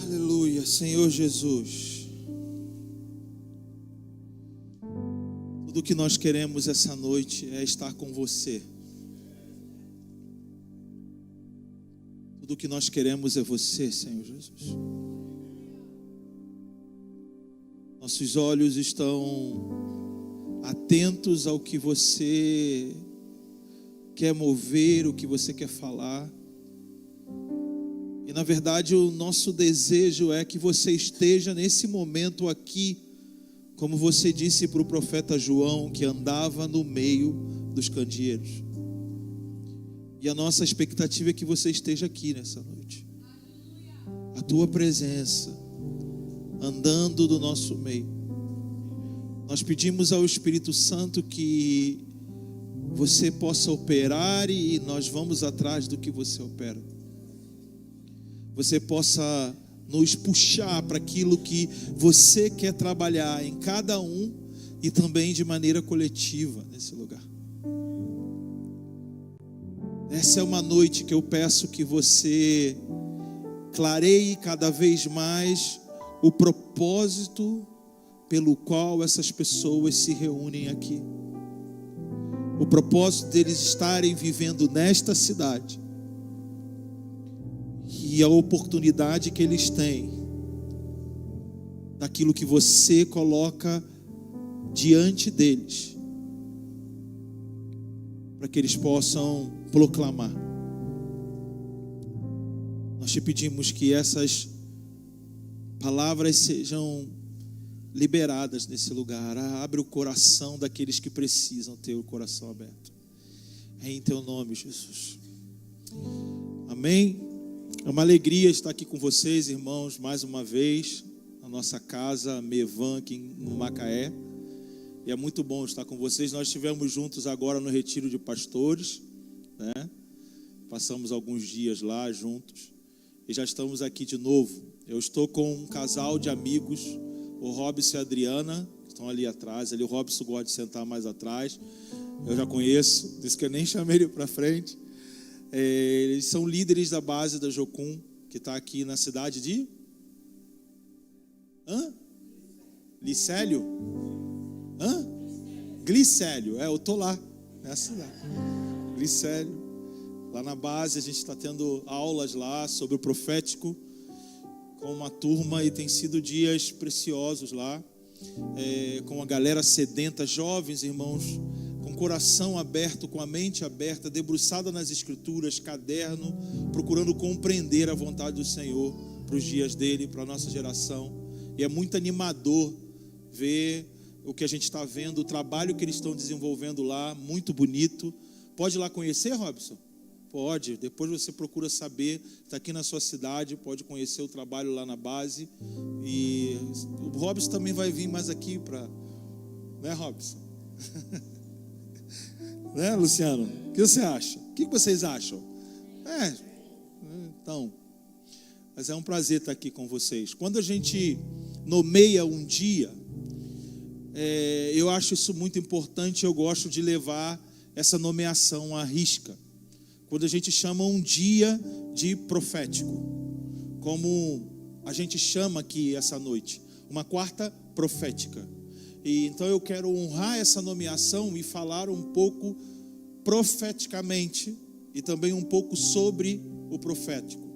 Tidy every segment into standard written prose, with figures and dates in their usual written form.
Aleluia, Senhor Jesus. Tudo que nós queremos essa noite é estar com você. Tudo que nós queremos é você, Senhor Jesus. Nossos olhos estão atentos ao que você quer mover, o que você quer falar. E na verdade o nosso desejo é que você esteja nesse momento aqui, como você disse para o profeta João, que andava no meio dos candeeiros. E a nossa expectativa é que você esteja aqui nessa noite. A tua presença, andando do nosso meio. Nós pedimos ao Espírito Santo que você possa operar e nós vamos atrás do que você opera. Você possa nos puxar para aquilo que você quer trabalhar em cada um e também de maneira coletiva nesse lugar. Essa é uma noite que eu peço que você clareie cada vez mais o propósito pelo qual essas pessoas se reúnem aqui. O propósito deles estarem vivendo nesta cidade. E a oportunidade que eles têm daquilo que você coloca diante deles, para que eles possam proclamar. Nós te pedimos que essas palavras sejam liberadas nesse lugar. Abre o coração daqueles que precisam ter o coração aberto. É em teu nome, Jesus. Amém. É uma alegria estar aqui com vocês, irmãos, mais uma vez, na nossa casa Mevan, aqui no Macaé. E é muito bom estar com vocês. Nós estivemos juntos agora no retiro de pastores, né? Passamos alguns dias lá juntos. E já estamos aqui de novo. Eu estou com um casal de amigos, o Robson e a Adriana, que estão ali atrás. Ali o Robson gosta de sentar mais atrás. Eu já conheço, disse que eu nem chamei ele para frente. Eles são líderes da base da Jocum, que está aqui na cidade de Licélio? Glicélio, eu estou lá nessa cidade. Glicélio, lá na base a gente está tendo aulas lá sobre o profético com uma turma e tem sido dias preciosos lá, com a galera sedenta, jovens irmãos, com o coração aberto, com a mente aberta, debruçada nas escrituras, caderno, procurando compreender a vontade do Senhor para os dias dele, para a nossa geração. E é muito animador ver o que a gente está vendo, o trabalho que eles estão desenvolvendo lá, muito bonito. Pode ir lá conhecer, Robson? Pode, depois você procura saber, está aqui na sua cidade, pode conhecer o trabalho lá na base. E o Robson também vai vir mais aqui para, né, Robson? Né, Luciano? O que você acha? O que vocês acham? Então, mas é um prazer estar aqui com vocês. Quando a gente nomeia um dia, eu acho isso muito importante, eu gosto de levar essa nomeação à risca. Quando a gente chama um dia de profético, como a gente chama aqui essa noite, uma quarta profética. E então eu quero honrar essa nomeação e falar um pouco profeticamente e também um pouco sobre o profético.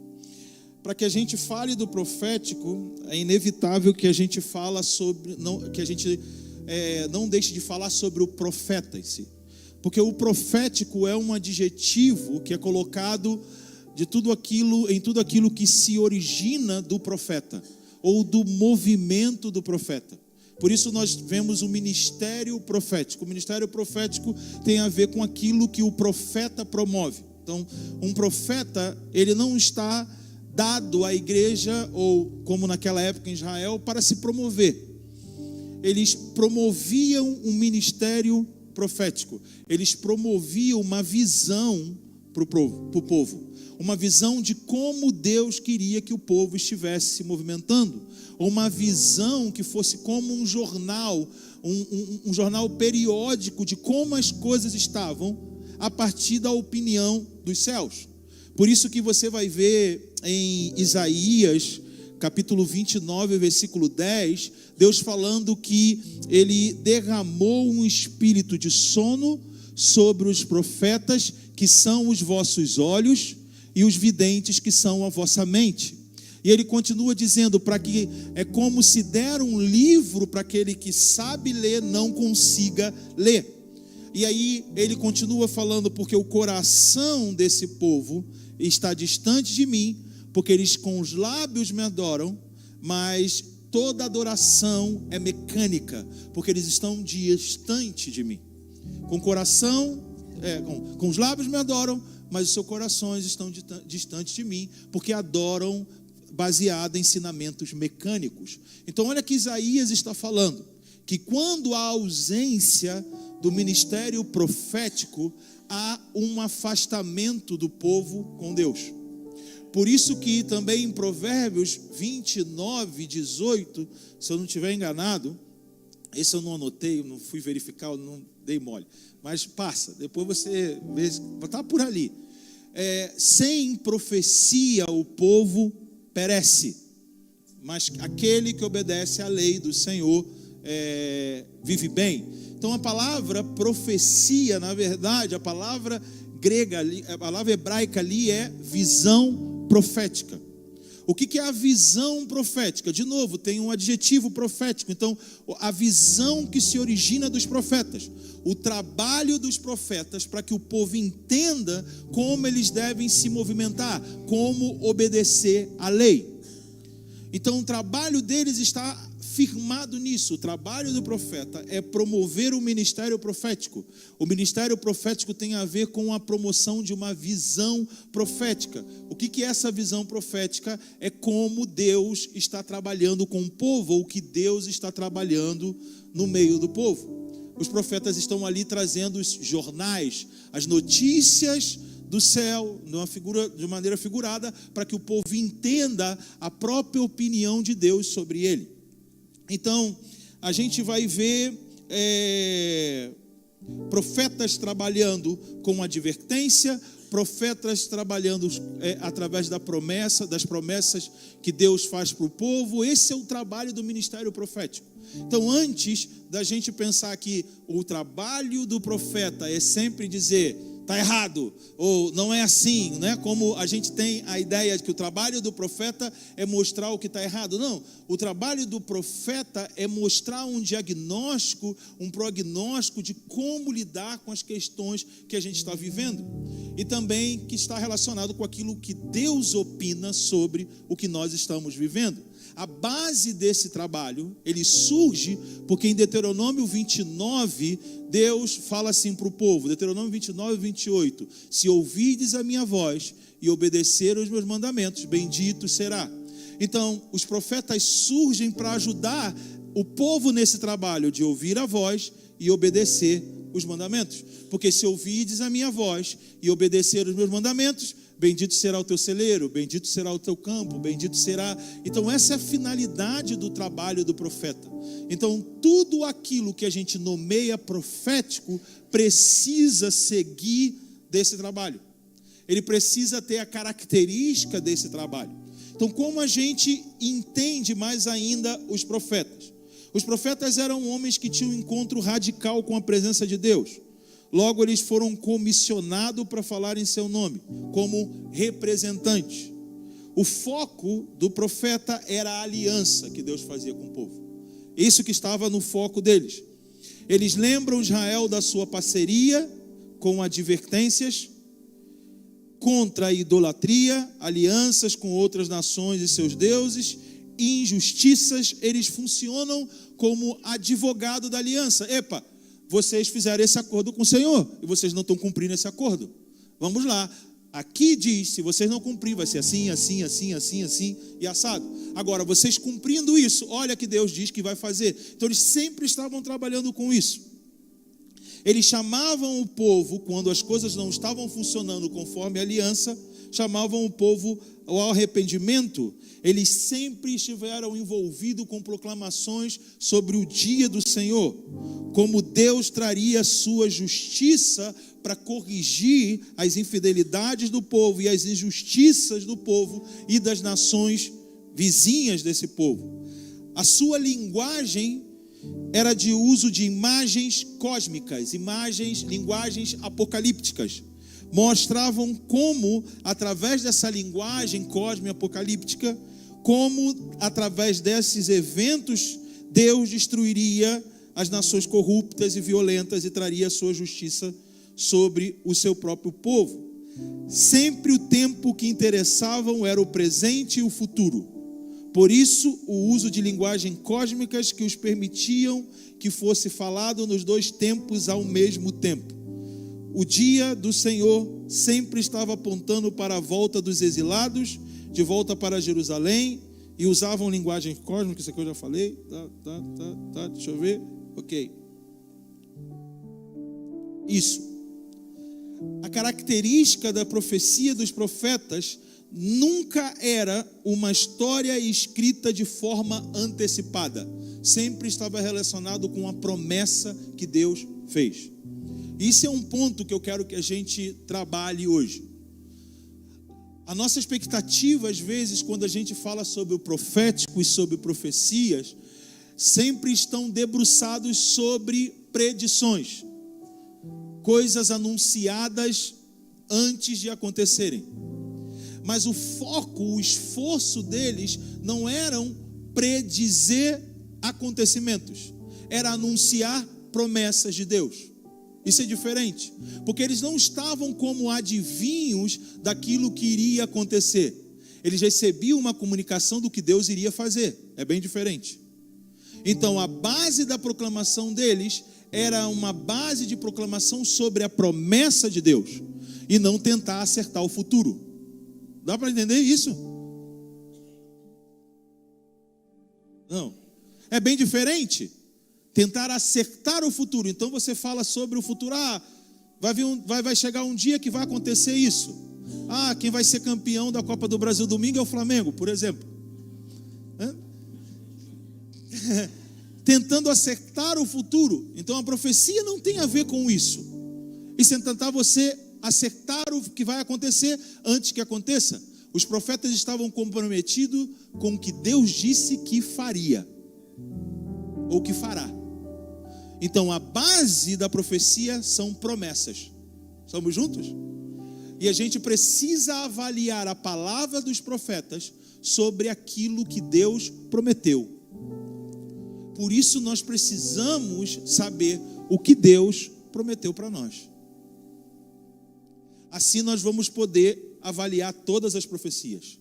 Para que a gente fale do profético, é inevitável que a gente não deixe de falar sobre o profeta em si. Porque o profético é um adjetivo que é colocado em tudo aquilo que se origina do profeta, ou do movimento do profeta. Por isso nós vemos o ministério profético. O ministério profético tem a ver com aquilo que o profeta promove. Então, um profeta, ele não está dado à igreja, ou como naquela época em Israel, para se promover. Eles promoviam um ministério profético. Eles promoviam uma visão para o povo. Uma visão de como Deus queria que o povo estivesse se movimentando. Uma visão que fosse como um jornal, um jornal periódico de como as coisas estavam a partir da opinião dos céus. Por isso que você vai ver em Isaías, capítulo 29, versículo 10, Deus falando que Ele derramou um espírito de sono sobre os profetas, que são os vossos olhos, e os videntes, que são a vossa mente. E Ele continua dizendo, para que é como se der um livro para aquele que sabe ler não consiga ler. E aí Ele continua falando, porque o coração desse povo está distante de mim, porque eles com os lábios me adoram, mas toda adoração é mecânica, porque eles estão distante de mim. Com o coração, com os lábios me adoram, mas os seus corações estão distantes de mim, porque adoram baseado em ensinamentos mecânicos. Então olha que Isaías está falando, que quando há ausência do ministério profético, há um afastamento do povo com Deus. Por isso que também em Provérbios 29, 18, se eu não estiver enganado, esse eu não anotei, não fui verificar, eu não dei mole, mas passa, depois você vê, está por ali. Sem profecia o povo perece, mas aquele que obedece à lei do Senhor vive bem. Então a palavra profecia, na verdade, a palavra grega ali, a palavra hebraica ali é visão profética. O que é a visão profética? De novo, tem um adjetivo profético. Então, a visão que se origina dos profetas, o trabalho dos profetas para que o povo entenda como eles devem se movimentar, como obedecer à lei. Então, o trabalho deles está firmado nisso. O trabalho do profeta é promover o ministério profético. O ministério profético tem a ver com a promoção de uma visão profética. O que é essa visão profética? É como Deus está trabalhando com o povo, ou que Deus está trabalhando no meio do povo. Os profetas estão ali trazendo os jornais, as notícias do céu, de maneira figurada, para que o povo entenda a própria opinião de Deus sobre ele. Então, a gente vai ver profetas trabalhando com advertência, profetas trabalhando através das promessas que Deus faz para o povo. Esse é o trabalho do ministério profético. Então, antes da gente pensar que o trabalho do profeta é sempre dizer está errado, ou não é assim, né? Como a gente tem a ideia de que o trabalho do profeta é mostrar o que está errado. Não, o trabalho do profeta é mostrar um diagnóstico, um prognóstico de como lidar com as questões que a gente está vivendo, e também que está relacionado com aquilo que Deus opina sobre o que nós estamos vivendo. A base desse trabalho, ele surge porque em Deuteronômio 29, Deus fala assim para o povo, Deuteronômio 29, 28, se ouvirdes a minha voz e obedecer aos meus mandamentos, bendito será. Então, os profetas surgem para ajudar o povo nesse trabalho de ouvir a voz e obedecer os mandamentos. Porque se ouvirdes a minha voz e obedecer os meus mandamentos, bendito será o teu celeiro, bendito será o teu campo, bendito será. Então essa é a finalidade do trabalho do profeta. Então tudo aquilo que a gente nomeia profético precisa seguir desse trabalho. Ele precisa ter a característica desse trabalho. Então como a gente entende mais ainda os profetas? Os profetas eram homens que tinham um encontro radical com a presença de Deus. Logo, eles foram comissionados para falar em seu nome, como representantes. O foco do profeta era a aliança que Deus fazia com o povo. Isso que estava no foco deles. Eles lembram Israel da sua parceria com advertências contra a idolatria, alianças com outras nações e seus deuses, injustiças. Eles funcionam como advogado da aliança. Epa, vocês fizeram esse acordo com o Senhor e vocês não estão cumprindo esse acordo. Vamos lá. Aqui diz, se vocês não cumprirem, vai ser assim, assim, assim, assim, assim e assado. Agora, vocês cumprindo isso, olha que Deus diz que vai fazer. Então, eles sempre estavam trabalhando com isso. Eles chamavam o povo, quando as coisas não estavam funcionando conforme a aliança, chamavam o povo ao arrependimento. Eles sempre estiveram envolvidos com proclamações sobre o dia do Senhor, como Deus traria a sua justiça para corrigir as infidelidades do povo e as injustiças do povo e das nações vizinhas desse povo. A sua linguagem era de uso de imagens cósmicas, linguagens apocalípticas. Mostravam como, através dessa linguagem cósmica apocalíptica, como, através desses eventos, Deus destruiria as nações corruptas e violentas e traria a sua justiça sobre o seu próprio povo. Sempre o tempo que interessavam era o presente e o futuro. Por isso, o uso de linguagens cósmicas que os permitiam que fosse falado nos dois tempos ao mesmo tempo. O dia do Senhor sempre estava apontando para a volta dos exilados, de volta para Jerusalém, e usavam linguagem cósmica, isso aqui eu já falei, deixa eu ver, ok. Isso. A característica da profecia dos profetas nunca era uma história escrita de forma antecipada. Sempre estava relacionado com a promessa que Deus fez. Isso é um ponto que eu quero que a gente trabalhe hoje. A nossa expectativa, às vezes, quando a gente fala sobre o profético e sobre profecias, sempre estão debruçados sobre predições, coisas anunciadas antes de acontecerem. Mas o foco, o esforço deles não eram predizer acontecimentos, era anunciar promessas de Deus. Isso é diferente, porque eles não estavam como adivinhos daquilo que iria acontecer. Eles recebiam uma comunicação do que Deus iria fazer. É bem diferente. Então, a base da proclamação deles era uma base de proclamação sobre a promessa de Deus e não tentar acertar o futuro. Dá para entender isso? Não. É bem diferente. Tentar acertar o futuro. Então você fala sobre o futuro. Vai chegar um dia que vai acontecer isso. Quem vai ser campeão da Copa do Brasil domingo é o Flamengo, por exemplo. Tentando acertar o futuro. Então a profecia não tem a ver com isso. Isso é tentar você acertar o que vai acontecer antes que aconteça. Os profetas estavam comprometidos com o que Deus disse que faria ou que fará. Então a base da profecia são promessas. Estamos juntos? E a gente precisa avaliar a palavra dos profetas sobre aquilo que Deus prometeu. Por isso nós precisamos saber o que Deus prometeu para nós. Assim nós vamos poder avaliar todas as profecias.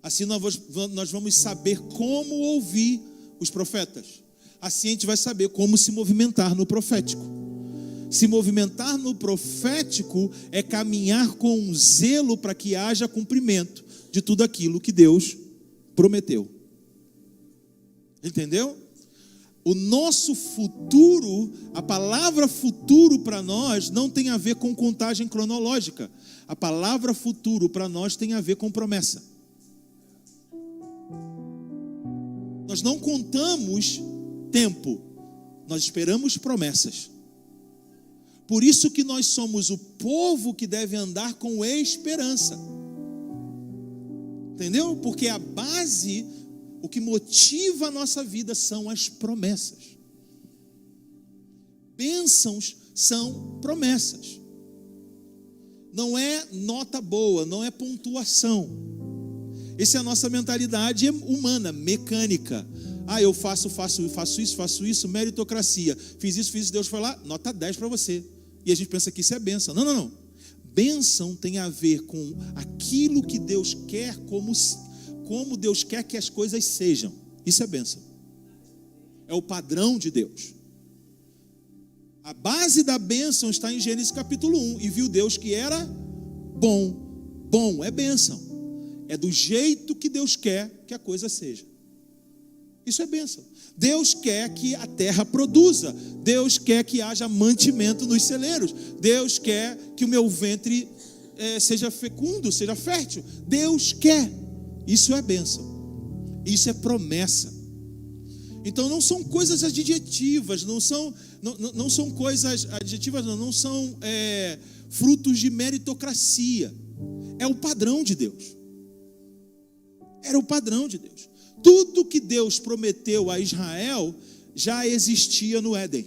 Assim nós vamos saber como ouvir os profetas. Assim a gente vai saber como se movimentar no profético. Se movimentar no profético é caminhar com zelo para que haja cumprimento de tudo aquilo que Deus prometeu. Entendeu? O nosso futuro, a palavra futuro para nós não tem a ver com contagem cronológica. A palavra futuro para nós tem a ver com promessa. Nós não contamos tempo, nós esperamos promessas. Por isso que nós somos o povo que deve andar com esperança. Entendeu? Porque a base, o que motiva a nossa vida são as promessas. Bênçãos são promessas. Não é nota boa, não é pontuação. Essa é a nossa mentalidade humana, mecânica. Eu faço isso, meritocracia. Fiz isso, Deus foi lá, nota 10 para você. E a gente pensa que isso é bênção. Não. Bênção tem a ver com aquilo que Deus quer, como Deus quer que as coisas sejam. Isso é bênção. É o padrão de Deus. A base da bênção está em Gênesis capítulo 1. E viu Deus que era bom. Bom é bênção. É do jeito que Deus quer que a coisa seja. Isso é bênção. Deus quer que a terra produza. Deus quer que haja mantimento nos celeiros. Deus quer que o meu ventre seja fecundo, seja fértil. Deus quer. Isso é bênção. Isso é promessa. Então não são coisas adjetivas, não são coisas adjetivas, não são frutos de meritocracia. É o padrão de Deus. Era o padrão de Deus. Tudo que Deus prometeu a Israel já existia no Éden.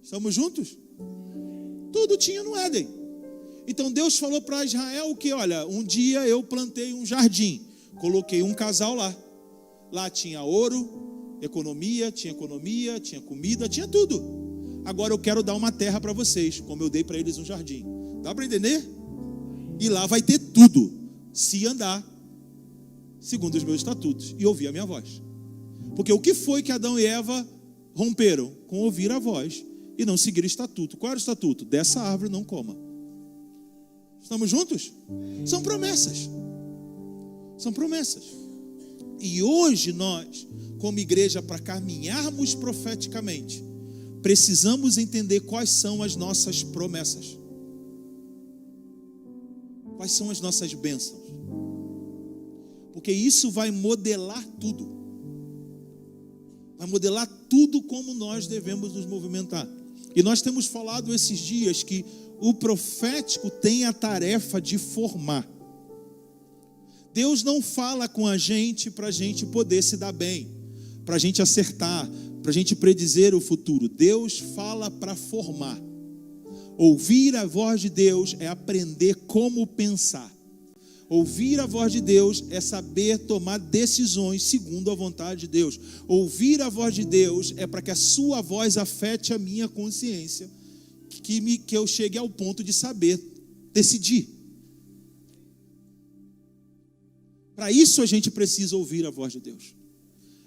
Estamos juntos? Tudo tinha no Éden. Então Deus falou para Israel que, olha, um dia eu plantei um jardim, coloquei um casal lá. Lá tinha ouro, economia, tinha comida, tinha tudo. Agora eu quero dar uma terra para vocês, como eu dei para eles um jardim. Dá para entender? E lá vai ter tudo, se andar segundo os meus estatutos e ouvir a minha voz. Porque o que foi que Adão e Eva romperam? Com ouvir a voz e não seguir o estatuto. Qual era o estatuto? Dessa árvore não coma. Estamos juntos? São promessas. São promessas. E hoje nós, como igreja, para caminharmos profeticamente, precisamos entender quais são as nossas promessas. Quais são as nossas bênçãos. Porque isso vai modelar tudo. Vai modelar tudo como nós devemos nos movimentar. E nós temos falado esses dias que o profético tem a tarefa de formar. Deus não fala com a gente para a gente poder se dar bem, para a gente acertar, para a gente predizer o futuro. Deus fala para formar. Ouvir a voz de Deus é aprender como pensar. Ouvir a voz de Deus é saber tomar decisões segundo a vontade de Deus. Ouvir a voz de Deus é para que a sua voz afete a minha consciência, que eu chegue ao ponto de saber decidir. Para isso a gente precisa ouvir a voz de Deus.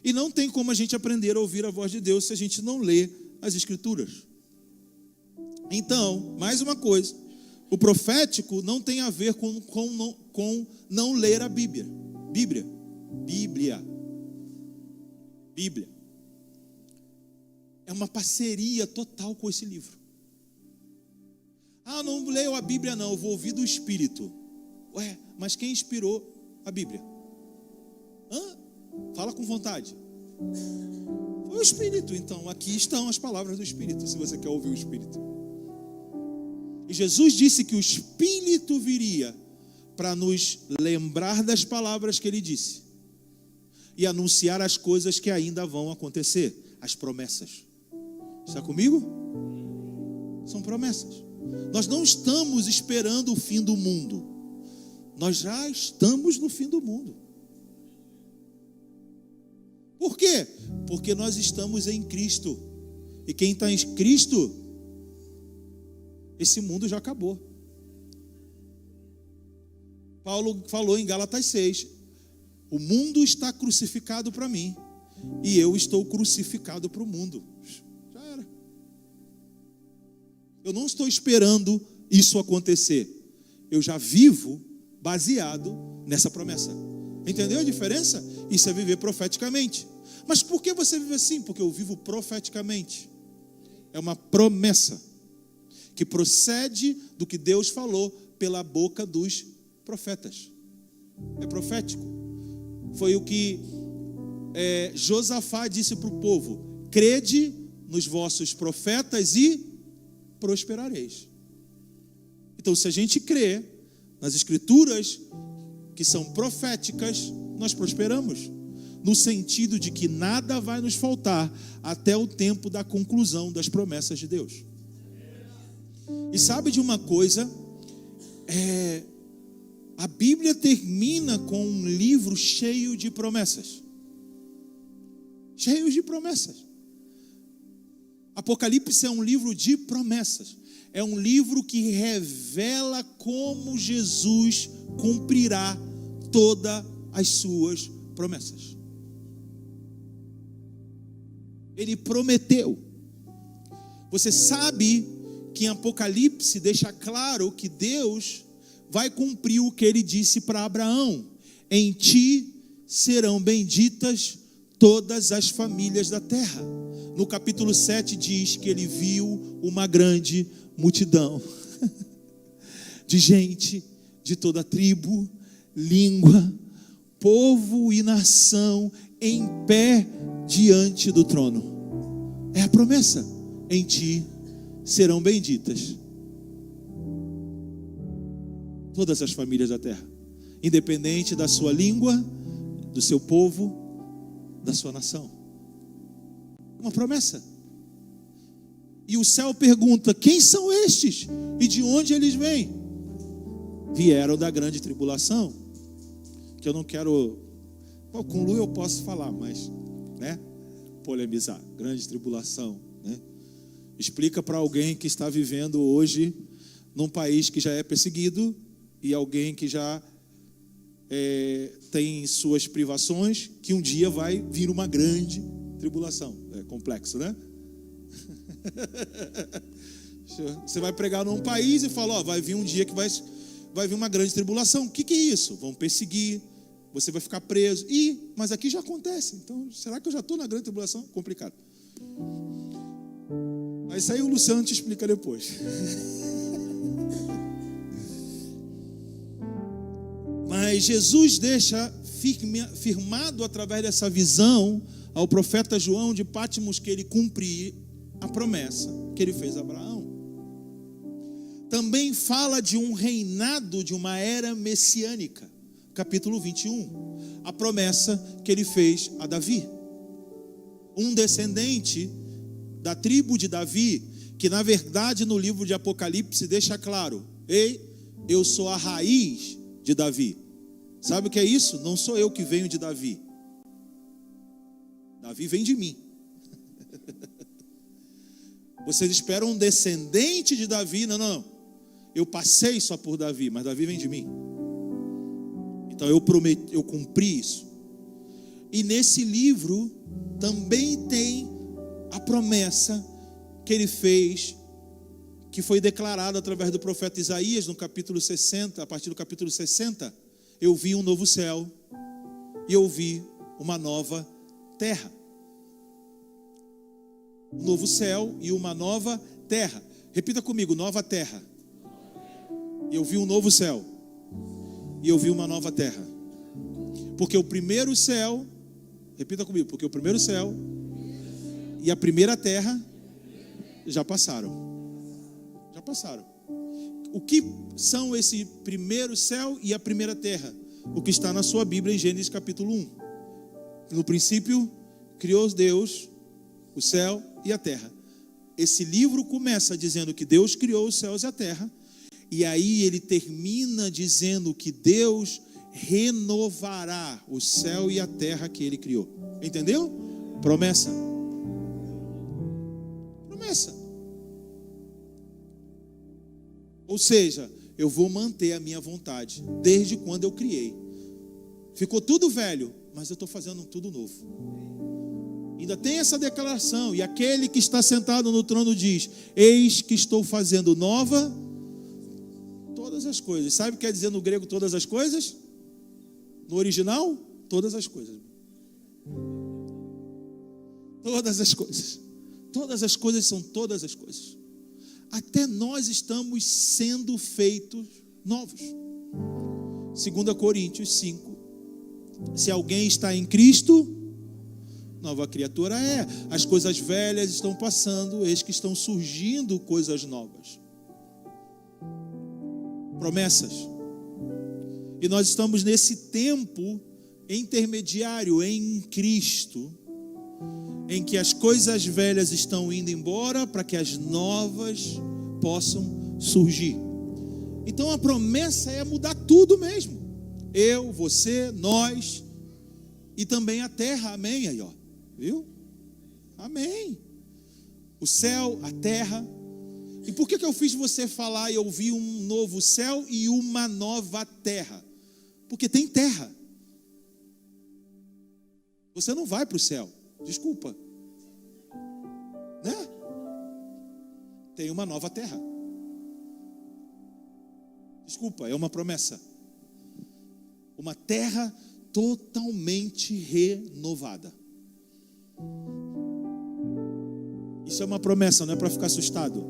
E não tem como a gente aprender a ouvir a voz de Deus se a gente não lê as Escrituras. Então, mais uma coisa, o profético não tem a ver com não ler a Bíblia. Bíblia. É uma parceria total com esse livro. Ah, não leio a Bíblia não, eu vou ouvir do Espírito. Ué, mas quem inspirou a Bíblia? Fala com vontade. Foi o Espírito. Então aqui estão as palavras do Espírito, se você quer ouvir o Espírito. E Jesus disse que o Espírito viria para nos lembrar das palavras que Ele disse e anunciar as coisas que ainda vão acontecer, as promessas. Está comigo? São promessas. Nós não estamos esperando o fim do mundo. Nós já estamos no fim do mundo. Por quê? Porque nós estamos em Cristo. E quem está em Cristo, esse mundo já acabou. Paulo falou em Gálatas 6: o mundo está crucificado para mim e eu estou crucificado para o mundo. Já era. Eu não estou esperando isso acontecer. Eu já vivo baseado nessa promessa. Entendeu a diferença? Isso é viver profeticamente. Mas por que você vive assim? Porque eu vivo profeticamente. É uma promessa que procede do que Deus falou pela boca dos profetas. É profético. Foi o que Josafá disse para o povo: crede nos vossos profetas e prosperareis. Então, se a gente crê nas Escrituras que são proféticas, nós prosperamos, no sentido de que nada vai nos faltar até o tempo da conclusão das promessas de Deus. E sabe de uma coisa? A Bíblia termina com um livro cheio de promessas. Cheio de promessas. Apocalipse é um livro de promessas. É um livro que revela como Jesus cumprirá todas as suas promessas. Ele prometeu. Você sabe que em Apocalipse deixa claro que Deus vai cumprir o que ele disse para Abraão: em ti serão benditas todas as famílias da terra. No capítulo 7 diz que ele viu uma grande multidão de gente de toda tribo, língua, povo e nação em pé diante do trono. É a promessa: em ti serão benditas todas as famílias da terra, independente da sua língua, do seu povo, da sua nação. Uma promessa. E o céu pergunta: quem são estes? E de onde eles vêm? Vieram da grande tribulação. Que eu não quero... com Lu eu posso falar, mas, né, polemizar. Grande tribulação, né? Explica para alguém que está vivendo hoje num país que já é perseguido, e alguém que já tem suas privações, que um dia vai vir uma grande tribulação. É complexo, né? Você vai pregar num país e fala: ó, vai vir um dia que vai vir uma grande tribulação. O que é isso? Vão perseguir, você vai ficar preso. Mas aqui já acontece. Então, será que eu já estou na grande tribulação? Complicado. Mas isso aí o Luciano te explica depois. Mas Jesus deixa firmado através dessa visão ao profeta João de Pátimos que ele cumprir a promessa que ele fez a Abraão. Também fala de um reinado, de uma era messiânica. Capítulo 21. A promessa que ele fez a Davi. Um descendente da tribo de Davi, que na verdade no livro de Apocalipse deixa claro: ei, eu sou a raiz de Davi. Sabe o que é isso? Não sou eu que venho de Davi. Davi vem de mim. Vocês esperam um descendente de Davi? Não. Eu passei só por Davi, mas Davi vem de mim. Então eu cumpri isso. E nesse livro também tem a promessa que ele fez, que foi declarada através do profeta Isaías no capítulo 60, a partir do capítulo 60. Eu vi um novo céu e eu vi uma nova terra. Um novo céu e uma nova terra. Repita comigo: nova terra. E eu vi um novo céu e eu vi uma nova terra. Porque o primeiro céu, repita comigo, porque o primeiro céu e a primeira terra já passaram. Já passaram. O que são esse primeiro céu e a primeira terra? O que está na sua Bíblia em Gênesis capítulo 1. No princípio criou Deus o céu e a terra. Esse livro começa dizendo que Deus criou os céus e a terra, e aí ele termina dizendo que Deus renovará o céu e a terra que ele criou. Entendeu? Promessa. Promessa. Ou seja, eu vou manter a minha vontade desde quando eu criei. Ficou tudo velho, mas eu estou fazendo tudo novo. Ainda tem essa declaração: e aquele que está sentado no trono diz: eis que estou fazendo nova todas as coisas. Sabe o que quer dizer no grego todas as coisas? No original, todas as coisas. Todas as coisas. Todas as coisas são todas as coisas. Até nós estamos sendo feitos novos. 2 Coríntios 5. Se alguém está em Cristo, nova criatura é. As coisas velhas estão passando, eis que estão surgindo coisas novas. Promessas. E nós estamos nesse tempo intermediário em Cristo, em que as coisas velhas estão indo embora para que as novas possam surgir. Então a promessa é mudar tudo mesmo. Eu, você, nós e também a terra. Amém aí, ó. Viu? Amém. O céu, a terra. E por que eu fiz você falar e eu vi um novo céu e uma nova terra? Porque tem terra. Você não vai para o céu. Desculpa, né? Tem uma nova terra. Desculpa, é uma promessa. Uma terra totalmente renovada. Isso é uma promessa, não é para ficar assustado.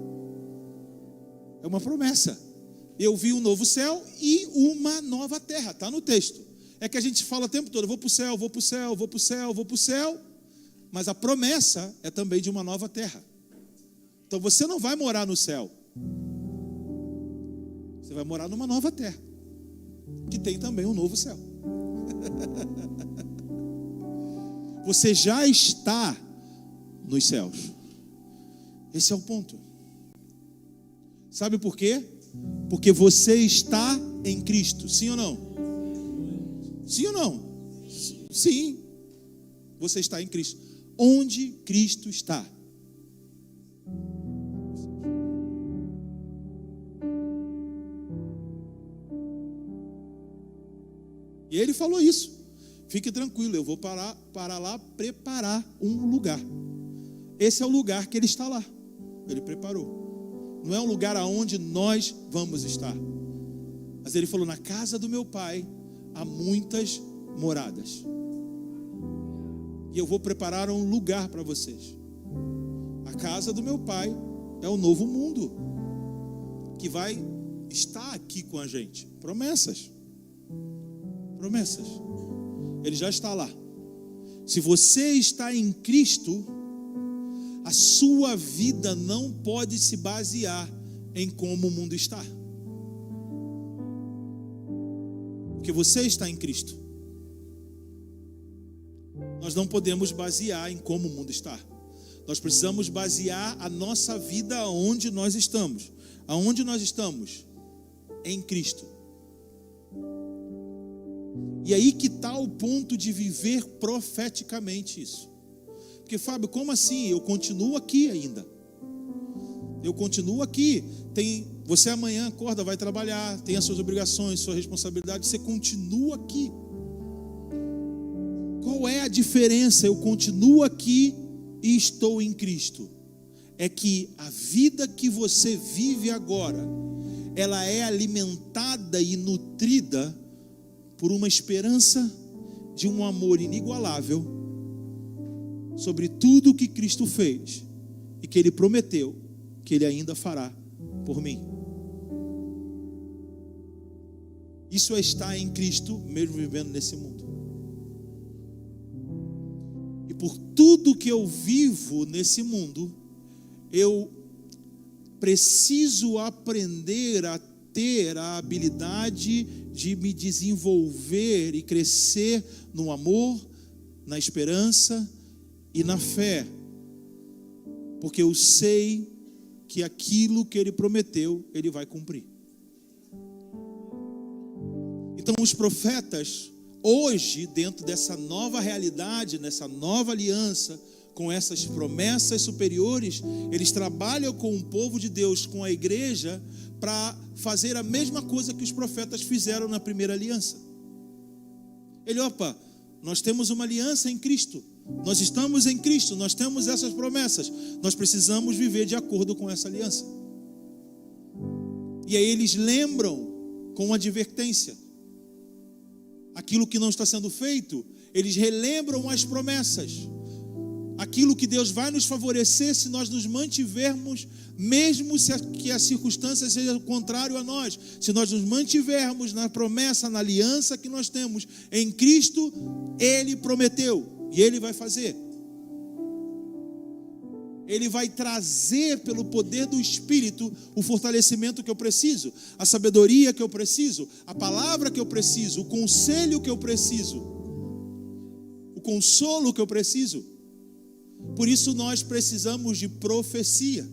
É uma promessa. Eu vi um novo céu e uma nova terra. Está no texto. é que a gente fala o tempo todo: eu vou para o céu, vou para o céu, vou para o céu, vou para o céu. Mas a promessa é também de uma nova terra. Então você não vai morar no céu. Você vai morar numa nova terra, que tem também um novo céu. Você já está nos céus. Esse é o ponto. Sabe por quê? Porque você está em Cristo. Sim ou não? Sim ou não? Sim. Você está em Cristo. Onde Cristo está? E ele falou isso: fique tranquilo, eu vou para lá preparar um lugar. Esse é o lugar que ele está lá. Ele preparou. Não é um lugar aonde nós vamos estar. Mas ele falou: na casa do meu pai há muitas moradas. E eu vou preparar um lugar para vocês. A casa do meu pai é o novo mundo que vai estar aqui com a gente. Promessas. Promessas. Ele já está lá. Se você está em Cristo, a sua vida não pode se basear em como o mundo está. Porque você está em Cristo. Nós não podemos basear em como o mundo está. Nós precisamos basear a nossa vida onde nós estamos. Aonde nós estamos? Em Cristo. E aí que está o ponto de viver profeticamente isso. Porque, Fábio, como assim? Eu continuo aqui ainda. Eu continuo aqui. Você amanhã acorda, vai trabalhar, tem as suas obrigações, suas responsabilidades. Você continua aqui. Qual é a diferença? Eu continuo aqui e estou em Cristo. É que a vida que você vive agora, ela é alimentada e nutrida por uma esperança de um amor inigualável sobre tudo o que Cristo fez e que Ele prometeu que Ele ainda fará por mim. Isso é estar em Cristo, mesmo vivendo nesse mundo. E por tudo que eu vivo nesse mundo, eu preciso aprender a ter a habilidade de me desenvolver e crescer no amor, na esperança e na fé, porque eu sei que aquilo que Ele prometeu, Ele vai cumprir. Então os profetas, hoje, dentro dessa nova realidade, nessa nova aliança, com essas promessas superiores, eles trabalham com o povo de Deus, com a igreja, para fazer a mesma coisa que os profetas fizeram na primeira aliança. Nós temos uma aliança em Cristo, nós estamos em Cristo, nós temos essas promessas, nós precisamos viver de acordo com essa aliança. E aí eles lembram com advertência aquilo que não está sendo feito, eles relembram as promessas, aquilo que Deus vai nos favorecer se nós nos mantivermos, mesmo que a circunstância seja contrário a nós. Se nós nos mantivermos na promessa, na aliança que nós temos em Cristo, Ele prometeu e Ele vai fazer. Ele vai trazer pelo poder do Espírito o fortalecimento que eu preciso, a sabedoria que eu preciso, a palavra que eu preciso, o conselho que eu preciso, o consolo que eu preciso. Por isso nós precisamos de profecia.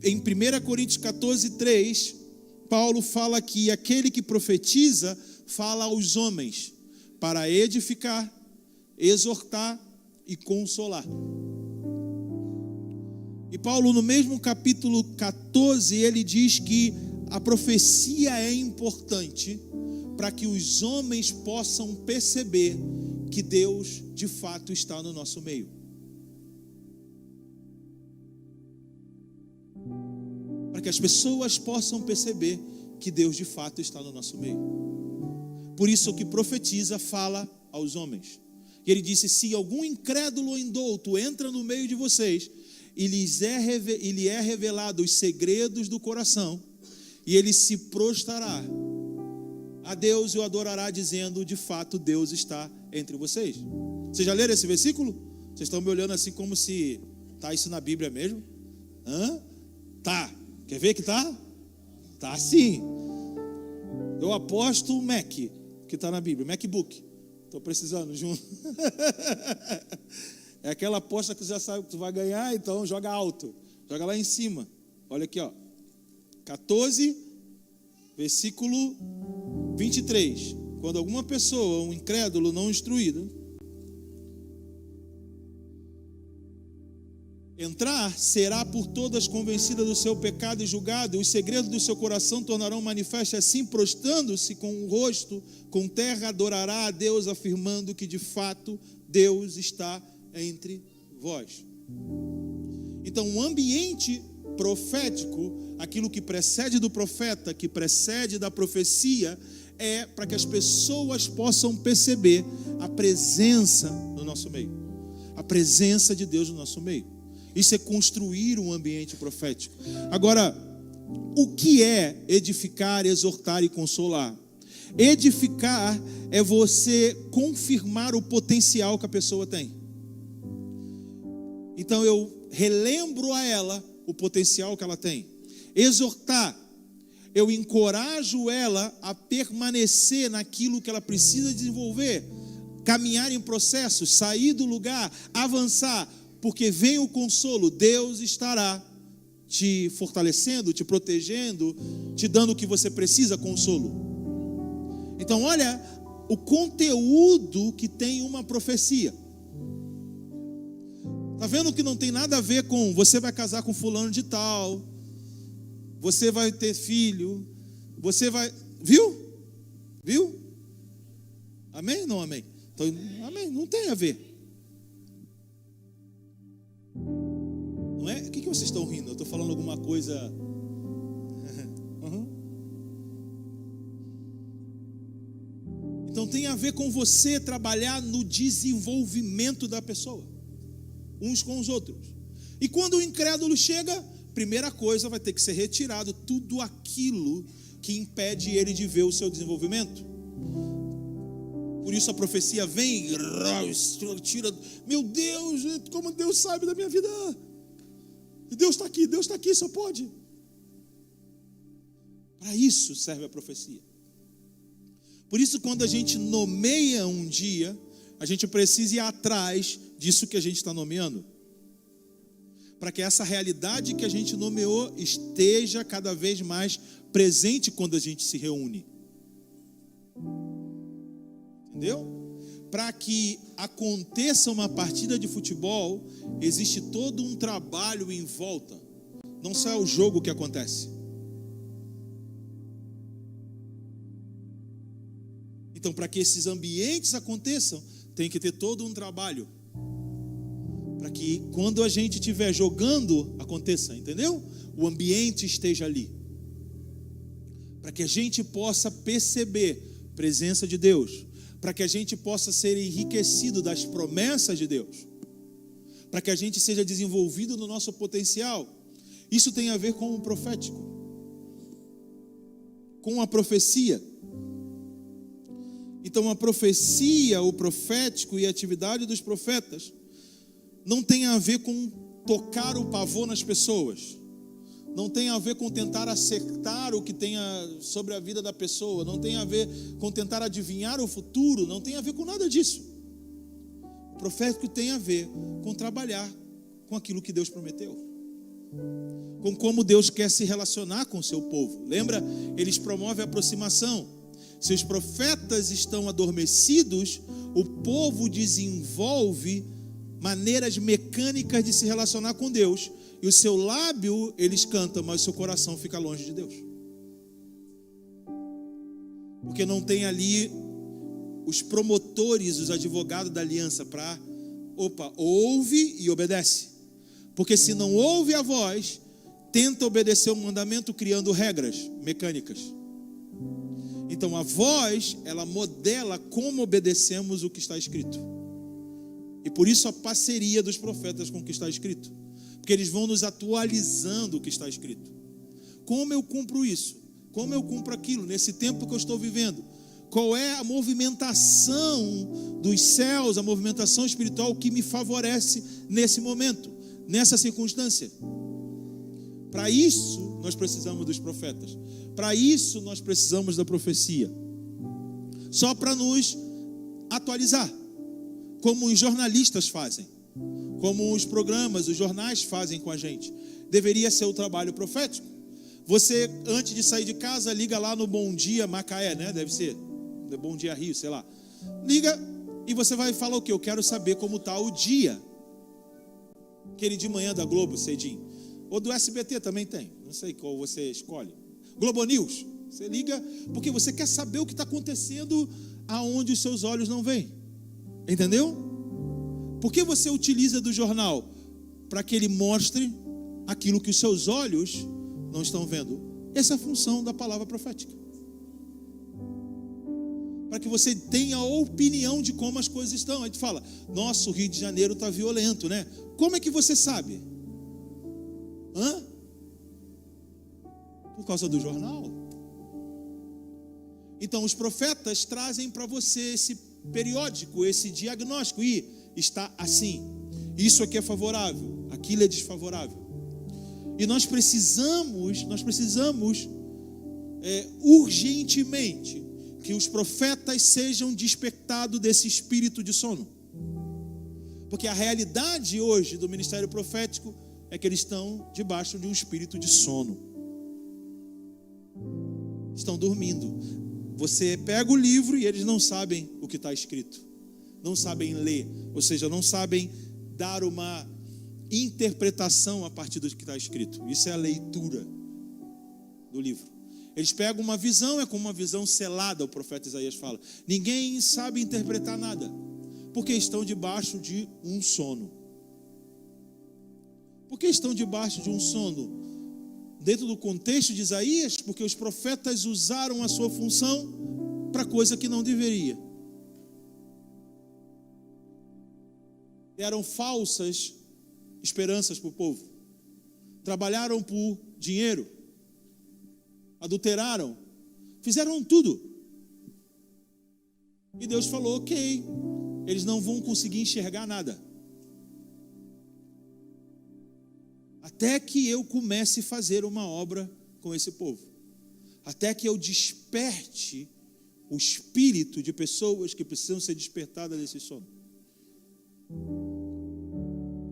Em 1 Coríntios 14:3, Paulo fala que aquele que profetiza fala aos homens para edificar, exortar e consolar. E Paulo, no mesmo capítulo 14, ele diz que a profecia é importante para que os homens possam perceber que Deus de fato está no nosso meio. Para que as pessoas possam perceber que Deus de fato está no nosso meio. Por isso que profetiza fala aos homens. E ele disse: se algum incrédulo ou indouto entra no meio de vocês e lhe é revelado os segredos do coração, e ele se prostrará a Deus e o adorará, dizendo: de fato Deus está entre vocês. Vocês já leram esse versículo? Vocês estão me olhando assim como se está isso na Bíblia mesmo? Tá. Quer ver que tá? Tá sim. Eu aposto o Mac, que está na Bíblia, MacBook. Estou precisando junto. É aquela aposta que você já sabe que tu vai ganhar, então joga alto. Joga lá em cima. Olha aqui, ó. 14, versículo 23. Quando alguma pessoa, um incrédulo não instruído, entrar, será por todas convencida do seu pecado e julgado, e os segredos do seu coração tornarão manifestos, assim, prostrando-se com o rosto, com terra, adorará a Deus, afirmando que de fato Deus está entre vós. Então, o ambiente profético, aquilo que precede do profeta, que precede da profecia, é para que as pessoas possam perceber a presença no nosso meio, a presença de Deus no nosso meio. Isso é construir um ambiente profético. Agora, o que é edificar, exortar e consolar? Edificar é você confirmar o potencial que a pessoa tem. Então eu relembro a ela o potencial que ela tem. Exortar, eu encorajo ela a permanecer naquilo que ela precisa desenvolver, caminhar em processos, sair do lugar, avançar, porque vem o consolo. Deus estará te fortalecendo, te protegendo, te dando o que você precisa, consolo. Então olha o conteúdo que tem uma profecia. Está vendo que não tem nada a ver com você vai casar com fulano de tal, você vai ter filho, você vai... Viu? Viu? Amém ou não amém? Então, amém, não tem a ver. Não é? O que vocês estão rindo? Eu estou falando alguma coisa... Então tem a ver com você trabalhar no desenvolvimento da pessoa, uns com os outros. E quando o incrédulo chega, primeira coisa, vai ter que ser retirado tudo aquilo que impede ele de ver o seu desenvolvimento. Por isso a profecia vem e tira. Meu Deus, como Deus sabe da minha vida. Deus está aqui, só pode. Para isso serve a profecia. Por isso, quando a gente nomeia um dia, a gente precisa ir atrás disso que a gente está nomeando, para que essa realidade que a gente nomeou esteja cada vez mais presente quando a gente se reúne. Entendeu? Para que aconteça uma partida de futebol, existe todo um trabalho em volta. Não só é o jogo que acontece. Então, para que esses ambientes aconteçam, tem que ter todo um trabalho. Para que quando a gente estiver jogando, aconteça, entendeu? O ambiente esteja ali. Para que a gente possa perceber a presença de Deus. Para que a gente possa ser enriquecido das promessas de Deus. Para que a gente seja desenvolvido no nosso potencial. Isso tem a ver com o profético. Com a profecia. Então a profecia, o profético e a atividade dos profetas não tem a ver com tocar o pavor nas pessoas. Não tem a ver com tentar acertar o que tenha sobre a vida da pessoa. Não tem a ver com tentar adivinhar o futuro. Não tem a ver com nada disso. O profético tem a ver com trabalhar com aquilo que Deus prometeu. Com como Deus quer se relacionar com o seu povo. Lembra? Eles promovem a aproximação. Se os profetas estão adormecidos, o povo desenvolve maneiras mecânicas de se relacionar com Deus. E o seu lábio, eles cantam, mas o seu coração fica longe de Deus. Porque não tem ali os promotores, os advogados da aliança para, ouve e obedece. Porque se não ouve a voz, tenta obedecer o mandamento criando regras mecânicas. Então a voz, ela modela como obedecemos o que está escrito. E por isso a parceria dos profetas com o que está escrito. Porque eles vão nos atualizando o que está escrito. Como eu cumpro isso? Como eu cumpro aquilo nesse tempo que eu estou vivendo? Qual é a movimentação dos céus, a movimentação espiritual que me favorece nesse momento, nessa circunstância? Para isso, nós precisamos dos profetas. Para isso, nós precisamos da profecia. Só para nos atualizar, como os jornalistas fazem, como os programas, os jornais fazem com a gente. Deveria ser o trabalho profético. Você, antes de sair de casa, liga lá no Bom Dia Macaé, né? Deve ser, Bom Dia Rio, sei lá. Liga e você vai falar o quê? Eu quero saber como está o dia. Aquele de manhã da Globo, cedinho. Ou do SBT também tem, não sei qual você escolhe. Globo News, você liga porque você quer saber o que está acontecendo aonde os seus olhos não veem. Entendeu? Por que você utiliza do jornal? Para que ele mostre aquilo que os seus olhos não estão vendo. Essa é a função da palavra profética. Para que você tenha a opinião de como as coisas estão. Aí tu fala, nossa, o Rio de Janeiro está violento, né? Como é que você sabe? Por causa do jornal. Então os profetas trazem para você esse periódico, esse diagnóstico. E está assim. Isso aqui é favorável, aquilo é desfavorável. E nós precisamos urgentemente que os profetas sejam despertados desse espírito de sono. Porque a realidade hoje do ministério profético é que eles estão debaixo de um espírito de sono. Estão dormindo. Você pega o livro e eles não sabem o que está escrito. Não sabem ler. Ou seja, não sabem dar uma interpretação a partir do que está escrito. Isso é a leitura do livro. Eles pegam uma visão, é como uma visão selada, o profeta Isaías fala. Ninguém sabe interpretar nada, porque estão debaixo de um sono. Por que estão debaixo de um sono? Dentro do contexto de Isaías, porque os profetas usaram a sua função para coisa que não deveria. Deram falsas esperanças para o povo. Trabalharam por dinheiro. Adulteraram. Fizeram tudo. E Deus falou, ok, eles não vão conseguir enxergar nada. Até que eu comece a fazer uma obra com esse povo. Até que eu desperte o espírito de pessoas que precisam ser despertadas desse sono.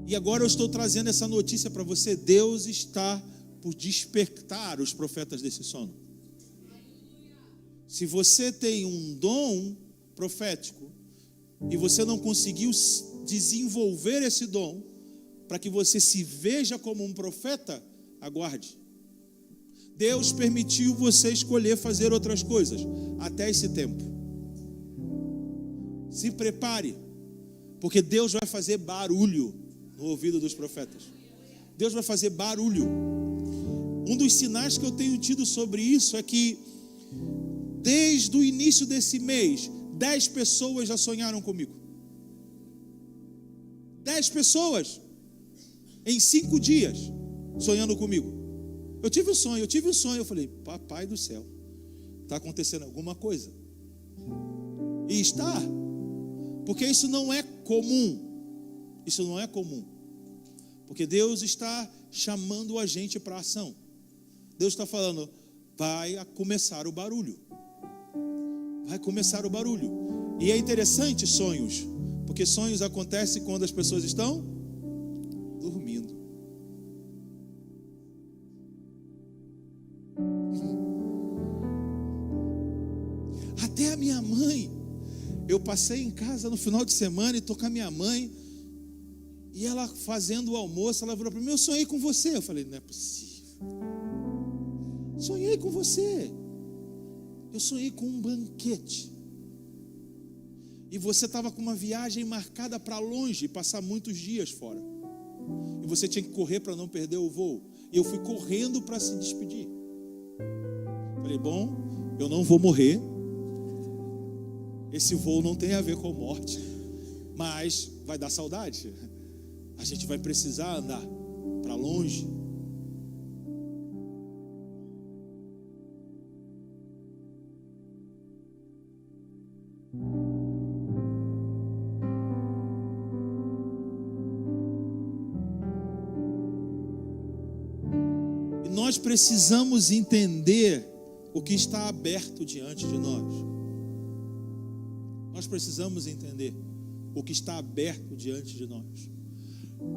E agora eu estou trazendo essa notícia para você. Deus está por despertar os profetas desse sono. Se você tem um dom profético e você não conseguiu desenvolver esse dom para que você se veja como um profeta, aguarde. Deus permitiu você escolher fazer outras coisas até esse tempo. Se prepare, porque Deus vai fazer barulho no ouvido dos profetas. Deus vai fazer barulho. Um dos sinais que eu tenho tido sobre isso é que desde o início desse mês 10 pessoas já sonharam comigo. 10 pessoas em 5 dias sonhando comigo. Eu tive um sonho. Eu falei, papai do céu, está acontecendo alguma coisa. E está. Porque isso não é comum. Isso não é comum. Porque Deus está chamando a gente para a ação. Deus está falando, vai começar o barulho. Vai começar o barulho. E é interessante sonhos, porque sonhos acontecem quando as pessoas estão dormindo. Até a minha mãe, eu passei em casa no final de semana e estou com a minha mãe, e ela fazendo o almoço, ela falou para mim, eu sonhei com você. Eu falei, não é possível. Sonhei com você. Eu sonhei com um banquete. E você estava com uma viagem marcada para longe, passar muitos dias fora. E você tinha que correr para não perder o voo. E eu fui correndo para se despedir. Falei, bom, eu não vou morrer. Esse voo não tem a ver com morte, mas vai dar saudade. A gente vai precisar andar para longe. nós precisamos entender o que está aberto diante de nós. Nós precisamos entender o que está aberto diante de nós,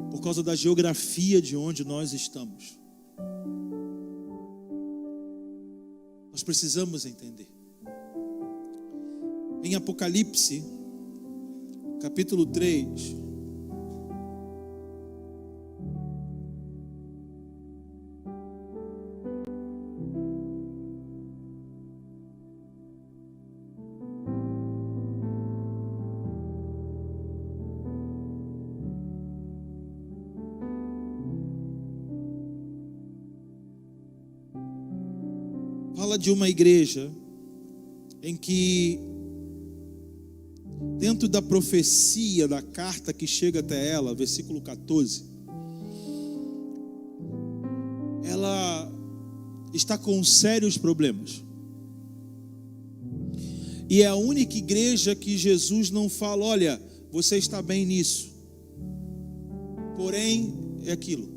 por causa da geografia de onde nós estamos. Nós precisamos entender. Em Apocalipse, capítulo 3, fala de uma igreja em que, dentro da profecia da carta que chega até ela, versículo 14, ela está com sérios problemas. E é a única igreja que Jesus não fala: olha, você está bem nisso, porém é aquilo.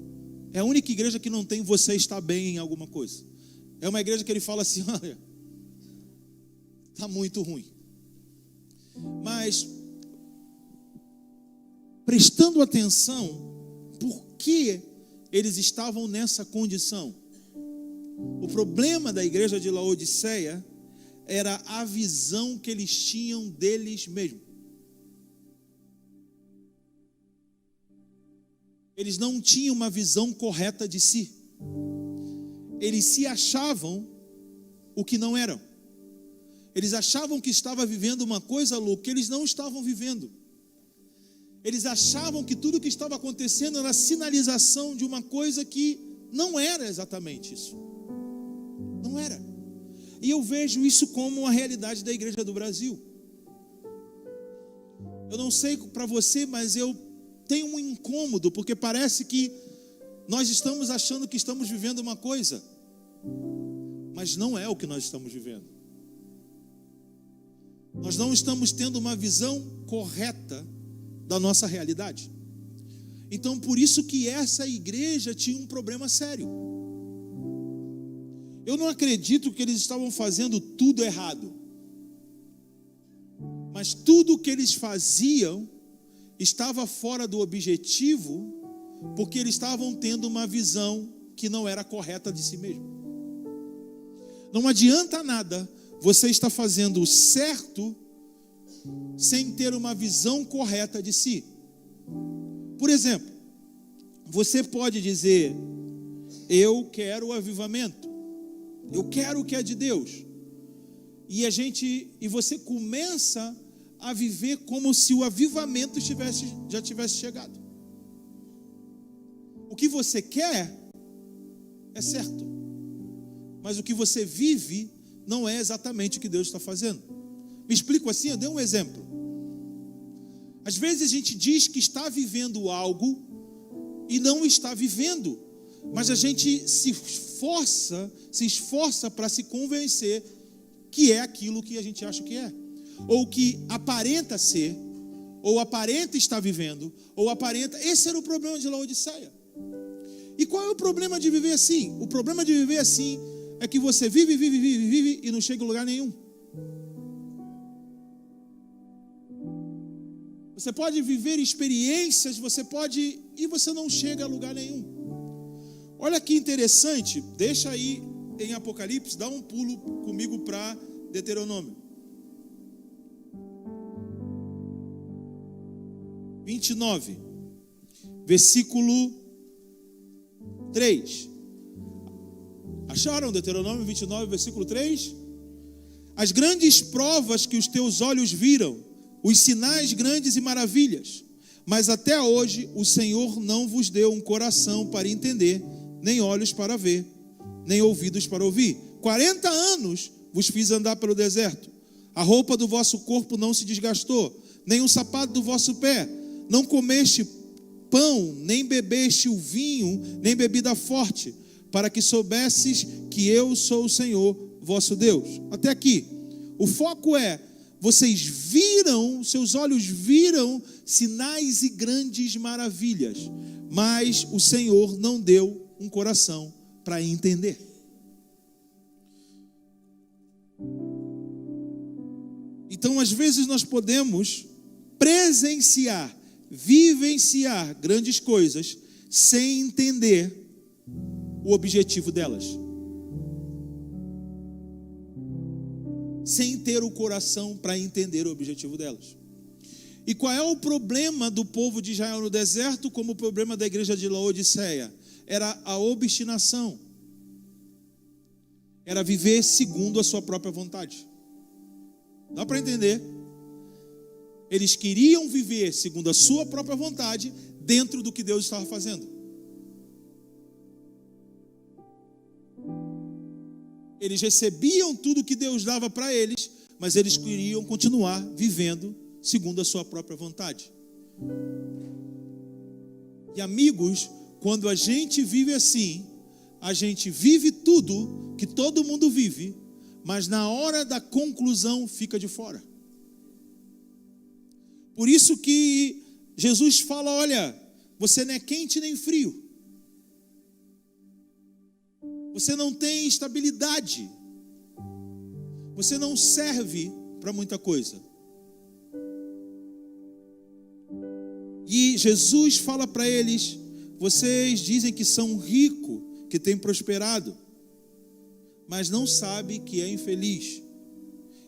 É a única igreja que não tem você está bem em alguma coisa. É uma igreja que ele fala assim: olha, está muito ruim. Mas, prestando atenção, por que eles estavam nessa condição? O problema da igreja de Laodiceia era a visão que eles tinham deles mesmos. Eles não tinham uma visão correta de si. Eles se achavam o que não eram. Eles achavam que estavam vivendo uma coisa louca que eles não estavam vivendo. Eles achavam que tudo o que estava acontecendo era sinalização de uma coisa que não era exatamente isso. Não era. E eu vejo isso como a realidade da igreja do Brasil. Eu não sei para você, mas eu tenho um incômodo, porque parece que nós estamos achando que estamos vivendo uma coisa, mas não é o que nós estamos vivendo. Nós não estamos tendo uma visão correta da nossa realidade. Então, por isso que essa igreja tinha um problema sério. Eu não acredito que eles estavam fazendo tudo errado, mas tudo o que eles faziam estava fora do objetivo, porque eles estavam tendo uma visão que não era correta de si mesmo. Não adianta nada você estar fazendo o certo sem ter uma visão correta de si. Por exemplo, você pode dizer: eu quero o avivamento, eu quero o que é de Deus. E você começa a viver como se o avivamento já tivesse chegado. O que você quer é certo, mas o que você vive não é exatamente o que Deus está fazendo. Me explico assim, eu dei um exemplo. Às vezes a gente diz que está vivendo algo e não está vivendo, mas a gente se esforça para se convencer que é aquilo que a gente acha que é, ou que aparenta ser, ou aparenta estar vivendo, ou aparenta. Esse era o problema de Laodiceia. E qual é o problema de viver assim? O problema de viver assim é que você vive e não chega a lugar nenhum. Você pode viver experiências, e você não chega a lugar nenhum. Olha que interessante, deixa aí em Apocalipse, dá um pulo comigo para Deuteronômio 29, versículo 3. Acharam Deuteronômio 29, versículo 3? As grandes provas que os teus olhos viram, os sinais grandes e maravilhas, mas até hoje o Senhor não vos deu um coração para entender, nem olhos para ver, nem ouvidos para ouvir. 40 anos vos fiz andar pelo deserto. A roupa do vosso corpo não se desgastou, nem o sapato do vosso pé. Não comeste pão, nem bebeste o vinho, nem bebida forte, para que soubesses que eu sou o Senhor vosso Deus. Até aqui. O foco é: vocês viram, seus olhos viram sinais e grandes maravilhas, mas o Senhor não deu um coração para entender. Então, às vezes, nós podemos presenciar, vivenciar grandes coisas sem entender o objetivo delas. Sem ter o coração para entender o objetivo delas. E qual é o problema do povo de Israel no deserto, como o problema da igreja de Laodiceia? Era a obstinação. Era viver segundo a sua própria vontade. Dá para entender? Eles queriam viver segundo a sua própria vontade, dentro do que Deus estava fazendo. Eles recebiam tudo que Deus dava para eles, mas eles queriam continuar vivendo segundo a sua própria vontade. E amigos, quando a gente vive assim, a gente vive tudo que todo mundo vive, mas na hora da conclusão fica de fora. Por isso que Jesus fala, olha, você não é quente nem frio. Você não tem estabilidade. Você não serve para muita coisa. E Jesus fala para eles, vocês dizem que são ricos, que têm prosperado, mas não sabe que é infeliz.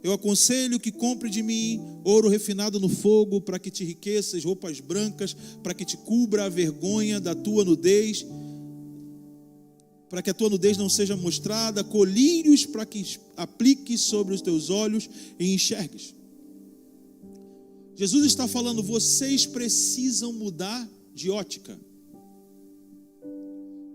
Eu aconselho que compre de mim ouro refinado no fogo, para que te enriqueças, roupas brancas, para que te cubra a vergonha da tua nudez, para que a tua nudez não seja mostrada, colírios para que apliques sobre os teus olhos e enxergues. Jesus está falando, vocês precisam mudar de ótica,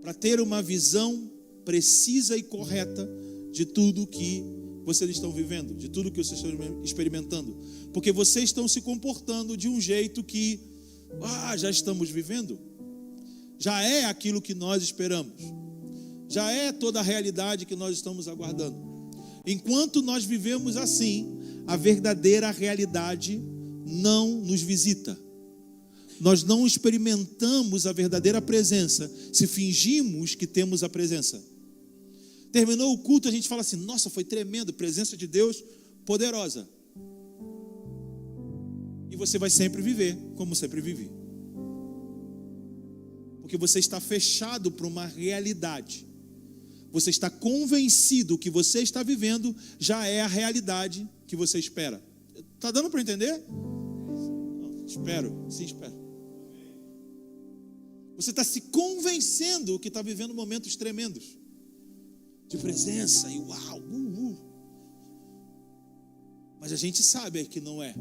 para ter uma visão precisa e correta de tudo que vocês estão vivendo, de tudo que vocês estão experimentando, porque vocês estão se comportando de um jeito que, já estamos vivendo, já é aquilo que nós esperamos, já é toda a realidade que nós estamos aguardando. Enquanto nós vivemos assim, a verdadeira realidade não nos visita. Nós não experimentamos a verdadeira presença se fingimos que temos a presença. Terminou o culto, a gente fala assim, nossa, foi tremendo, presença de Deus poderosa. E você vai sempre viver como sempre vivi. Porque você está fechado para uma realidade. Você está convencido que você está vivendo já é a realidade que você espera. Está dando para entender? Não, espero, sim, espero. Você está se convencendo que está vivendo momentos tremendos de presença e uau, Mas a gente sabe que não é.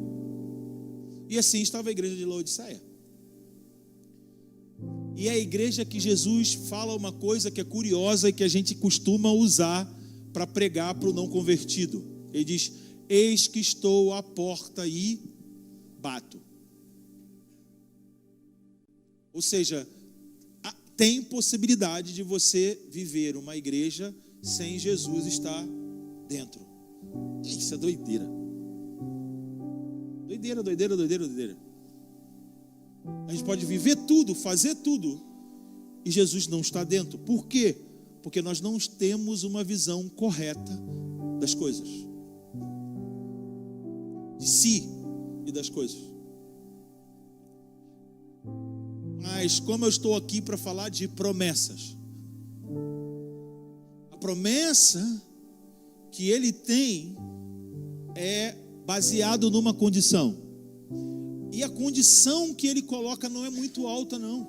E assim estava a igreja de Laodiceia. E é a igreja que Jesus fala uma coisa que é curiosa e que a gente costuma usar para pregar para o não convertido. Ele diz, eis que estou à porta e bato. Ou seja, tem possibilidade de você viver uma igreja sem Jesus estar dentro. Isso é doideira. Doideira. A gente pode viver tudo, fazer tudo, e Jesus não está dentro. Por quê? Porque nós não temos uma visão correta das coisas. De si e das coisas. Mas como eu estou aqui para falar de promessas, a promessa que ele tem é baseado numa condição. E a condição que ele coloca não é muito alta, não.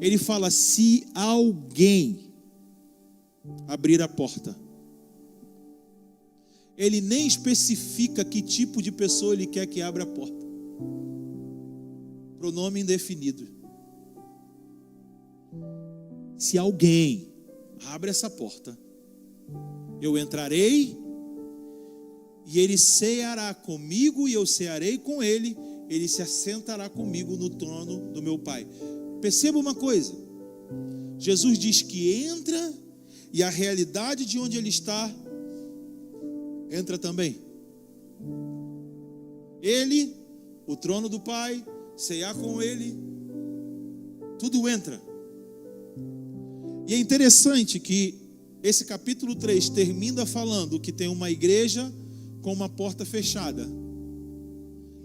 Ele fala, se alguém abrir a porta. Ele nem especifica que tipo de pessoa ele quer que abra a porta. Pronome indefinido. Se alguém abre essa porta, eu entrarei e ele ceará comigo e eu cearei com ele. Ele se assentará comigo no trono do meu Pai. Perceba uma coisa. Jesus diz que entra e a realidade de onde ele está entra também. Ele, o trono do Pai, cear com ele, tudo entra. E é interessante que esse capítulo 3 termina falando que tem uma igreja com uma porta fechada.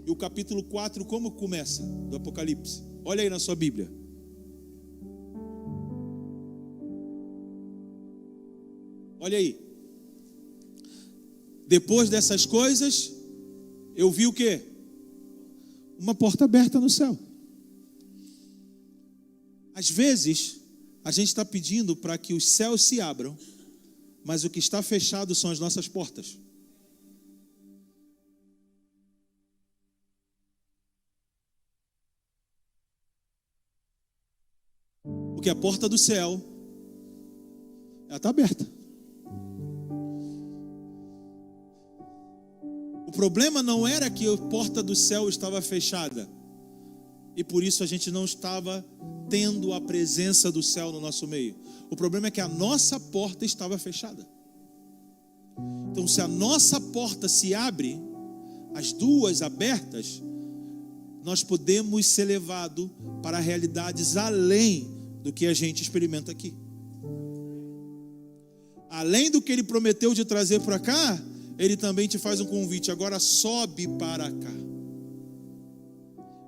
E o capítulo 4 como começa? Do Apocalipse. Olha aí na sua Bíblia. Olha aí. Depois dessas coisas, eu vi o quê? Uma porta aberta no céu. Às vezes, a gente está pedindo para que os céus se abram, mas o que está fechado são as nossas portas. Porque a porta do céu, ela está aberta. O problema não era que a porta do céu estava fechada, e por isso a gente não estava tendo a presença do céu no nosso meio. O problema é que a nossa porta estava fechada. Então, se a nossa porta se abre, as duas abertas, nós podemos ser levados para realidades além do que a gente experimenta aqui. Além do que Ele prometeu de trazer para cá, Ele também te faz um convite. Agora sobe para cá.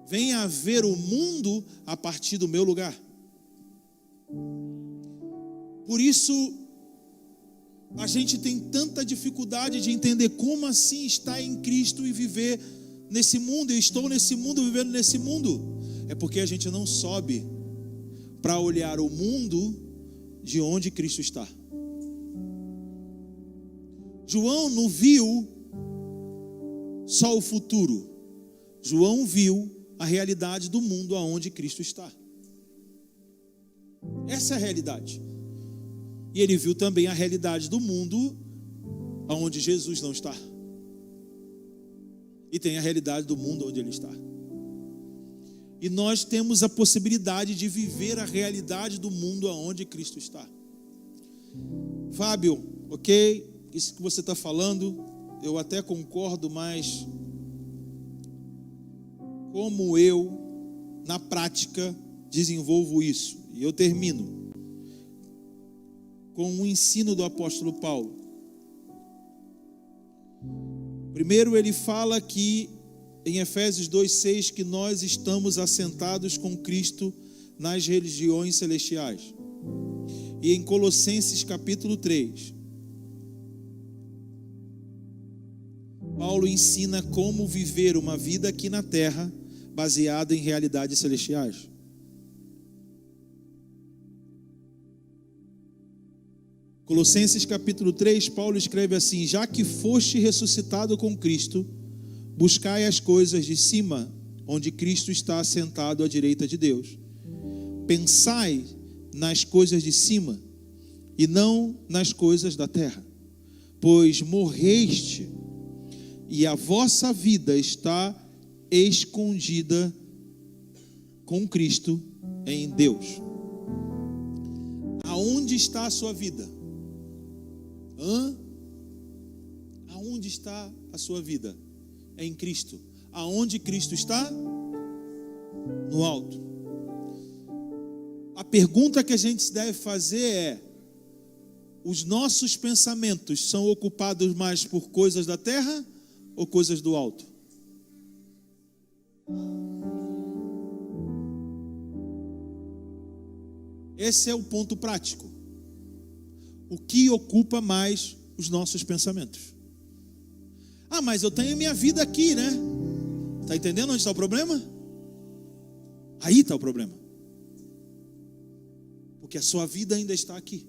Venha ver o mundo a partir do meu lugar. Por isso, a gente tem tanta dificuldade de entender como assim estar em Cristo e viver nesse mundo. Eu estou nesse mundo, vivendo nesse mundo. É porque a gente não sobe para olhar o mundo de onde Cristo está. João não viu só o futuro. João viu a realidade do mundo aonde Cristo está. Essa é a realidade. E ele viu também a realidade do mundo aonde Jesus não está. E tem a realidade do mundo onde Ele está. E nós temos a possibilidade de viver a realidade do mundo aonde Cristo está. Fábio, ok, isso que você está falando, eu até concordo, mas como eu, na prática, desenvolvo isso? E eu termino com o ensino do apóstolo Paulo. Primeiro ele fala que em Efésios 2:6 que nós estamos assentados com Cristo nas regiões celestiais. E em Colossenses capítulo 3, Paulo ensina como viver uma vida aqui na terra baseada em realidades celestiais. Colossenses capítulo 3, Paulo escreve assim: já que foste ressuscitado com Cristo, buscai as coisas de cima, onde Cristo está assentado à direita de Deus. Pensai nas coisas de cima, e não nas coisas da terra, pois morreste, e a vossa vida está escondida com Cristo em Deus. Aonde está a sua vida? Aonde está a sua vida? É em Cristo. Aonde Cristo está? No alto. A pergunta que a gente deve fazer é: os nossos pensamentos são ocupados mais por coisas da terra ou coisas do alto? Esse é o ponto prático. O que ocupa mais os nossos pensamentos? Ah, mas eu tenho minha vida aqui, né? Está entendendo onde está o problema? Aí está o problema. Porque a sua vida ainda está aqui.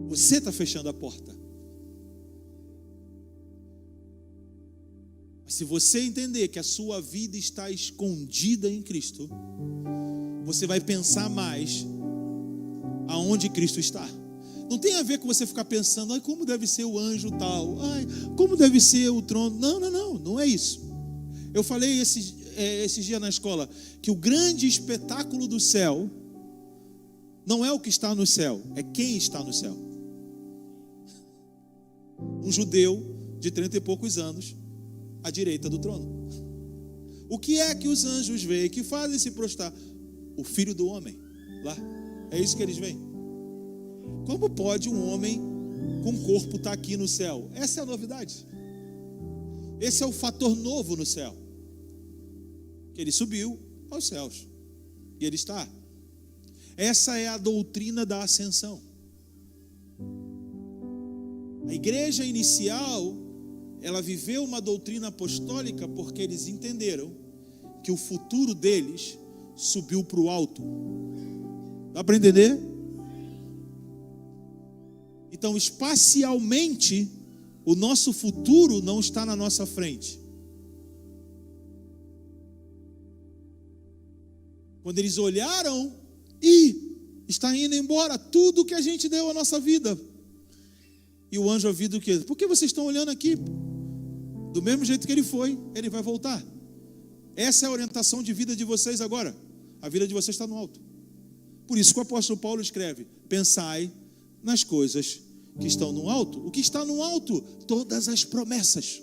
Você está fechando a porta. Mas se você entender que a sua vida está escondida em Cristo, você vai pensar mais aonde Cristo está. Não tem a ver com você ficar pensando: ai, como deve ser o anjo tal, ai, como deve ser o trono. Não é isso. Eu falei esses dias na escola que o grande espetáculo do céu não é o que está no céu, é quem está no céu. Um judeu de 30 e poucos anos à direita do trono. O que é que os anjos veem, que fazem se prostrar? o Filho do Homem, lá. É isso que eles veem. Como pode um homem com corpo estar aqui no céu? Essa é a novidade. Esse é o fator novo no céu. Que ele subiu aos céus. E ele está. Essa é a doutrina da ascensão. A igreja inicial, ela viveu uma doutrina apostólica porque eles entenderam que o futuro deles subiu para o alto. Dá para entender? Então, espacialmente, o nosso futuro não está na nossa frente. Quando eles olharam, está indo embora tudo que a gente deu à nossa vida. E o anjo ouviu o quê? Por que vocês estão olhando aqui? Do mesmo jeito que ele foi, ele vai voltar. Essa é a orientação de vida de vocês agora. A vida de vocês está no alto. Por isso que o apóstolo Paulo escreve: pensai nas coisas que estão no alto. O que está no alto? Todas as promessas.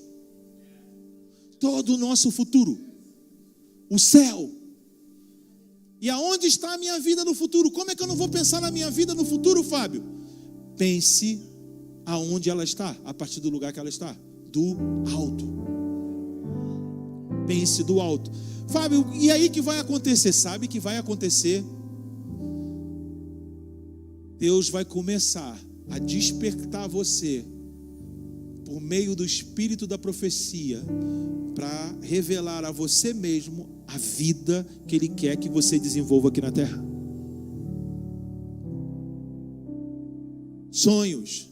Todo o nosso futuro. O céu. E aonde está a minha vida no futuro? Como é que eu não vou pensar na minha vida no futuro, Fábio? Pense aonde ela está, a partir do lugar que ela está. Do alto. Pense do alto. Fábio, e aí que vai acontecer? Sabe que vai acontecer? Deus vai começar a despertar você por meio do espírito da profecia para revelar a você mesmo a vida que Ele quer que você desenvolva aqui na terra. Sonhos,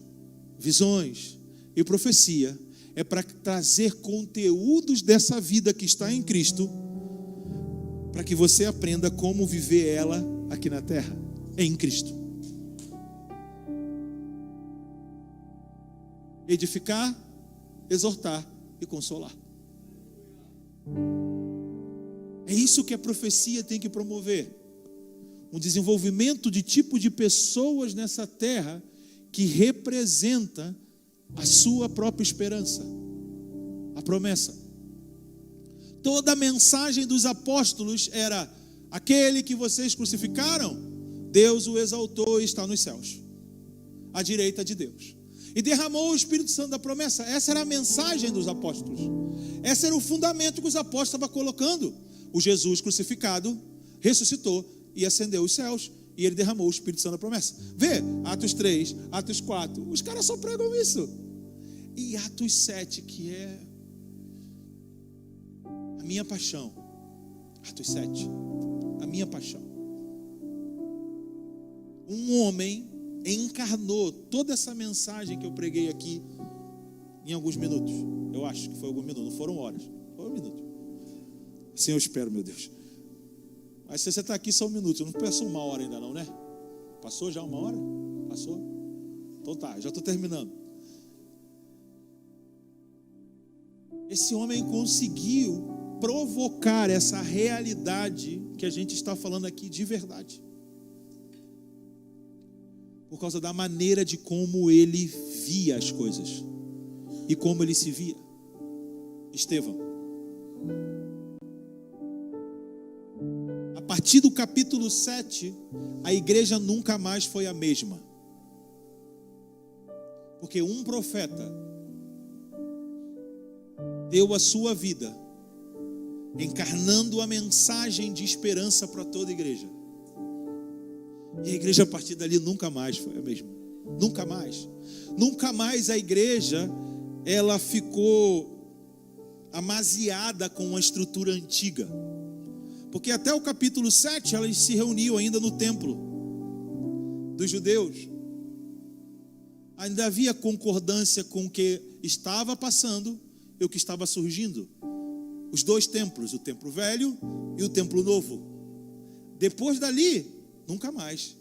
visões e profecia é para trazer conteúdos dessa vida que está em Cristo, para que você aprenda como viver ela aqui na terra, em Cristo. Edificar, exortar e consolar. É isso que a profecia tem que promover. Um desenvolvimento de tipo de pessoas nessa terra que representa a sua própria esperança, a promessa. Toda a mensagem dos apóstolos era: aquele que vocês crucificaram, Deus o exaltou e está nos céus, à direita de Deus. E derramou o Espírito Santo da promessa. Essa era a mensagem dos apóstolos. Esse era o fundamento que os apóstolos estavam colocando. O Jesus crucificado ressuscitou e ascendeu os céus. E ele derramou o Espírito Santo da promessa. Vê, Atos 3, Atos 4. Os caras só pregam isso. E Atos 7, que é a minha paixão. Atos 7, a minha paixão. Um homem encarnou toda essa mensagem que eu preguei aqui em alguns minutos. Eu acho que foi alguns minutos, não foram horas, foi um minuto. Assim eu espero, meu Deus. Mas se você está aqui só um minuto, eu não peço uma hora ainda não, né? Passou já uma hora? Passou? Então tá, já estou terminando. Esse homem conseguiu provocar essa realidade que a gente está falando aqui de verdade. Por causa da maneira de como ele via as coisas e como ele se via. Estevão. A partir do capítulo 7, a igreja nunca mais foi a mesma. Porque um profeta deu a sua vida, encarnando a mensagem de esperança para toda a igreja. E a igreja a partir dali nunca mais foi a mesma. Nunca mais. Nunca mais a igreja, ela ficou amaziada com uma estrutura antiga. Porque até o capítulo 7, elas se reuniam ainda no templo dos judeus. Ainda havia concordância com o que estava passando e o que estava surgindo. Os dois templos, o templo velho e o templo novo. Depois dali, nunca mais.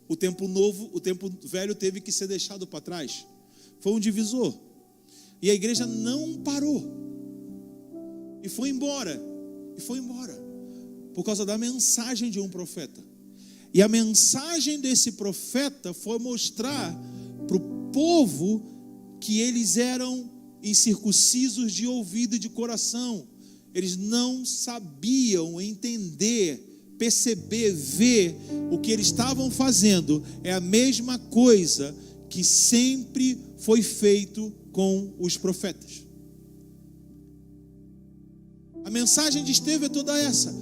O templo novo, o templo velho teve que ser deixado para trás. Foi um divisor. E a igreja não parou. E foi embora. E foi embora. Por causa da mensagem de um profeta. E a mensagem desse profeta foi mostrar para o povo que eles eram incircuncisos de ouvido e de coração. Eles não sabiam entender perceber, ver o que eles estavam fazendo é a mesma coisa que sempre foi feito com os profetas. A mensagem de Estevão é toda essa.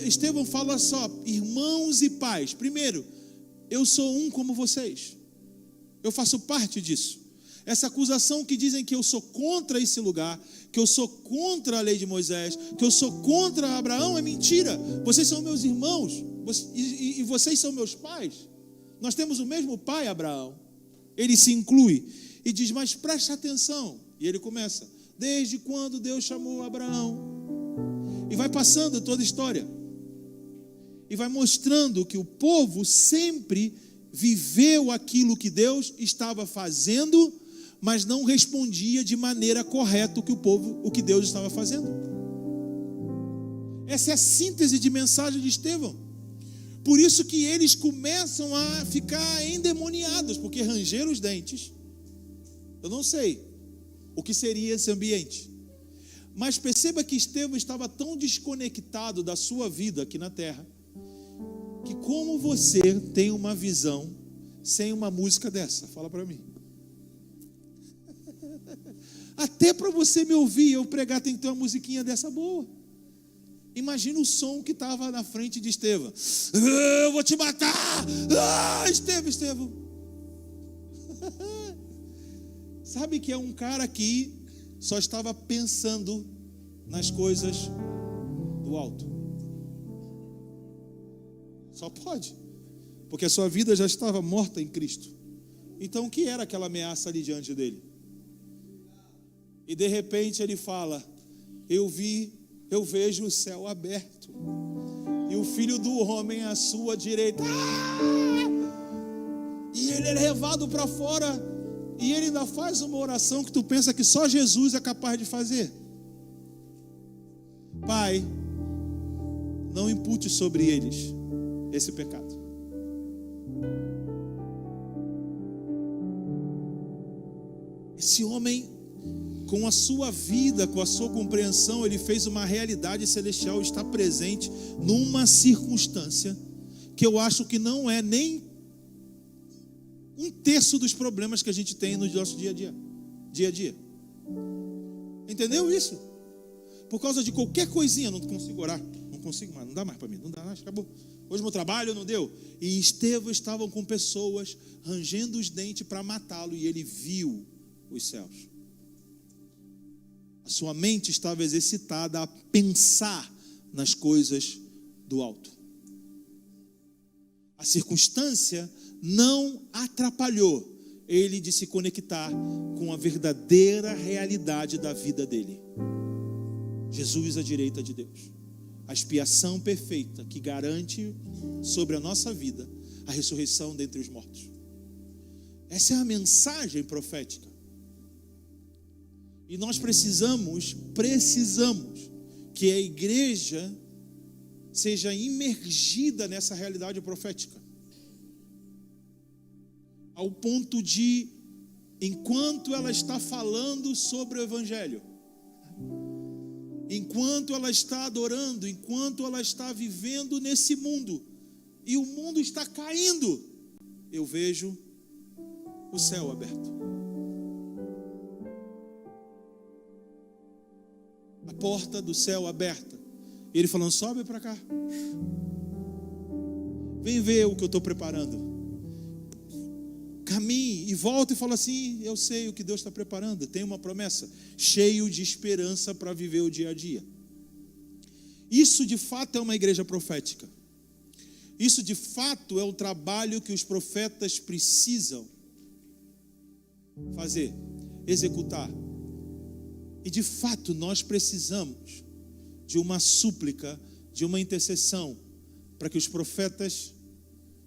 Estevão fala só: irmãos e pais. Primeiro, eu sou um como vocês. Eu faço parte disso. Essa acusação que dizem que eu sou contra esse lugar, que eu sou contra a lei de Moisés, que eu sou contra Abraão, é mentira. Vocês são meus irmãos e vocês são meus pais. Nós temos o mesmo pai, Abraão. Ele se inclui e diz: mas preste atenção. E ele começa: desde quando Deus chamou Abraão? E vai passando toda a história. E vai mostrando que o povo sempre viveu aquilo que Deus estava fazendo, mas não respondia de maneira correta o que Deus estava fazendo. Essa é a síntese de mensagem de Estevão. Por isso que eles começam a ficar endemoniados, porque ranger os dentes, eu não sei o que seria esse ambiente. Mas perceba que Estevão estava tão desconectado da sua vida aqui na terra, que como você tem uma visão sem uma música dessa? Fala para mim. Até para você me ouvir, eu pregar, tem que ter uma musiquinha dessa boa. Imagina o som que estava na frente de Estevão. Eu vou te matar! Estevão. Sabe que é um cara que só estava pensando nas coisas do alto. Só pode, porque a sua vida já estava morta em Cristo. Então o que era aquela ameaça ali diante dele? E de repente ele fala: eu vejo o céu aberto e o Filho do Homem à sua direita. E ele é levado para fora, e ele ainda faz uma oração que tu pensa que só Jesus é capaz de fazer. Pai, não impute sobre eles esse pecado. Esse homem, com a sua vida, com a sua compreensão, ele fez uma realidade celestial estar presente numa circunstância que eu acho que não é nem 1/3 dos problemas que a gente tem no nosso dia a dia. Entendeu isso? Por causa de qualquer coisinha, não consigo orar, não consigo mais, não dá mais para mim, não dá mais, acabou. Hoje meu trabalho não deu. E Estevão estavam com pessoas rangendo os dentes para matá-lo, e ele viu os céus. A sua mente estava exercitada a pensar nas coisas do alto. A circunstância não atrapalhou ele de se conectar com a verdadeira realidade da vida dele. Jesus à direita de Deus. A expiação perfeita que garante sobre a nossa vida a ressurreição dentre os mortos. Essa é a mensagem profética. E nós precisamos que a igreja seja imergida nessa realidade profética. Ao ponto de, enquanto ela está falando sobre o Evangelho, enquanto ela está adorando, enquanto ela está vivendo nesse mundo, e o mundo está caindo, eu vejo o céu aberto. A porta do céu aberta. E ele falando: sobe para cá. Vem ver o que eu estou preparando. Caminhe e volta e fala assim: eu sei o que Deus está preparando. Tem uma promessa. Cheio de esperança para viver o dia a dia. Isso de fato é uma igreja profética. Isso de fato é o trabalho que os profetas precisam fazer, executar. E de fato nós precisamos de uma súplica, de uma intercessão, para que os profetas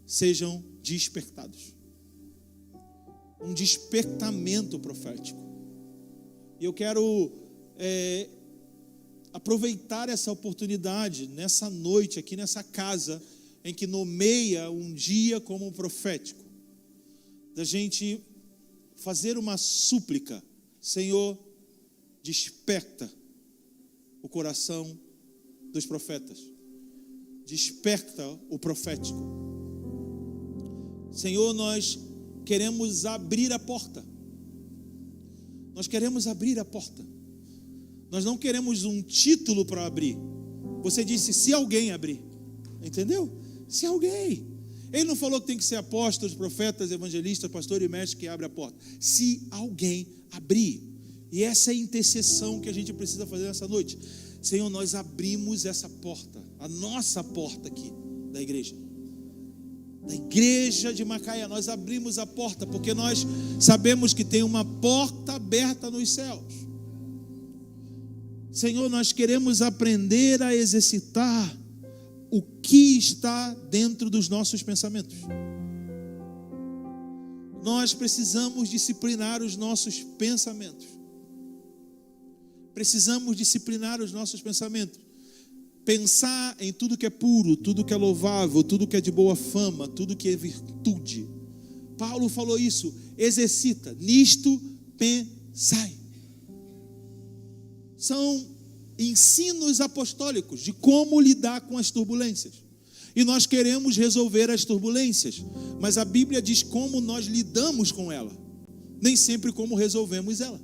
sejam despertados. Um despertamento profético. E eu quero aproveitar essa oportunidade nessa noite, aqui nessa casa, em que nomeia um dia como profético, da gente fazer uma súplica: Senhor, desperta o coração dos profetas, desperta o profético. Senhor, nós queremos abrir a porta. Nós queremos abrir a porta. Nós não queremos um título para abrir. Você disse, se alguém abrir. Entendeu? Se alguém. Ele não falou que tem que ser apóstolos, profetas, evangelistas, pastor e mestre que abre a porta. Se alguém abrir. E essa é a intercessão que a gente precisa fazer nessa noite. Senhor, nós abrimos essa porta, a nossa porta aqui da igreja de Macaé. Nós abrimos a porta porque nós sabemos que tem uma porta aberta nos céus. Senhor, nós queremos aprender a exercitar o que está dentro dos nossos pensamentos. Nós precisamos disciplinar os nossos pensamentos. Precisamos disciplinar os nossos pensamentos. Pensar em tudo que é puro, tudo que é louvável, tudo que é de boa fama, tudo que é virtude. Paulo falou isso, exercita, nisto pensai. São ensinos apostólicos de como lidar com as turbulências. E nós queremos resolver as turbulências, mas a Bíblia diz como nós lidamos com ela, nem sempre como resolvemos ela.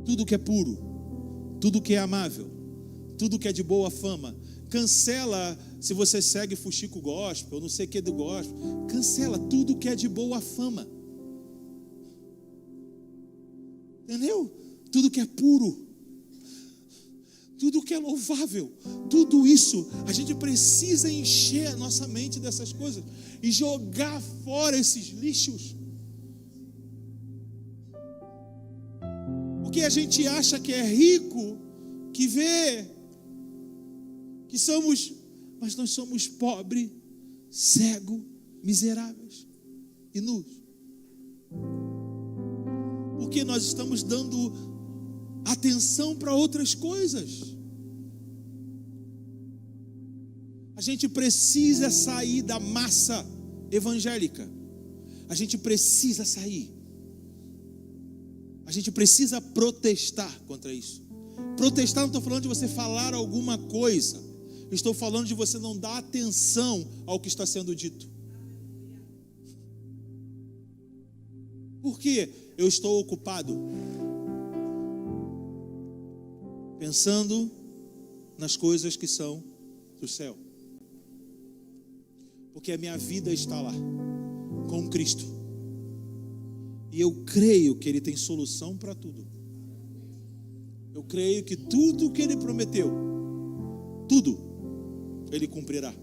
Tudo que é puro, tudo que é amável, tudo que é de boa fama, cancela. Se você segue fuxico gospel, não sei o que do gospel, cancela tudo que é de boa fama. Entendeu? Tudo que é puro, tudo que é louvável, tudo isso, a gente precisa encher a nossa mente dessas coisas e jogar fora esses lixos. Porque a gente acha que é rico, que vê que somos, mas nós somos pobres, cegos, miseráveis e nus. Porque nós estamos dando atenção para outras coisas. A gente precisa sair da massa evangélica. A gente precisa sair. A gente precisa protestar contra isso. Protestar, não estou falando de você falar alguma coisa. Estou falando de você não dar atenção ao que está sendo dito. Por quê? Eu estou ocupado pensando nas coisas que são do céu. Porque a minha vida está lá, com Cristo. E eu creio que Ele tem solução para tudo. Eu creio que tudo que Ele prometeu, tudo, Ele cumprirá.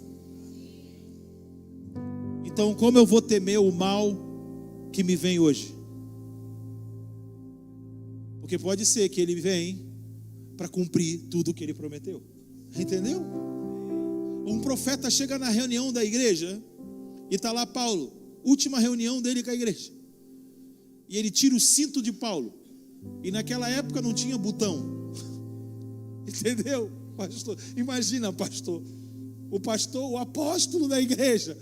Então, como eu vou temer o mal que me vem hoje? Porque pode ser que Ele vem para cumprir tudo que Ele prometeu. Entendeu? Um profeta chega na reunião da igreja e está lá Paulo, última reunião dele com a igreja. E ele tira o cinto de Paulo. E naquela época não tinha botão. Entendeu, pastor? Imagina, pastor. O pastor, o apóstolo da igreja.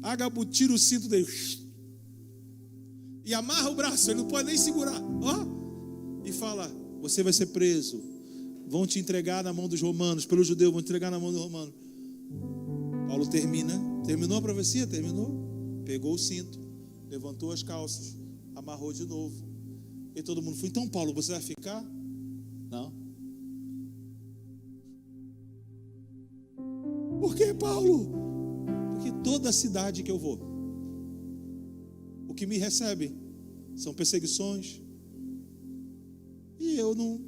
Ágabo tira o cinto dele. E amarra o braço, ele não pode nem segurar. Ó. E fala, você vai ser preso. Vão te entregar na mão dos romanos. Pelos judeus vão te entregar na mão dos romanos. Paulo terminou a profecia? Terminou. Pegou o cinto, levantou as calças, amarrou de novo. E todo mundo foi, então Paulo, você vai ficar? Não. Por que, Paulo? Porque toda cidade que eu vou, o que me recebe são perseguições. E eu não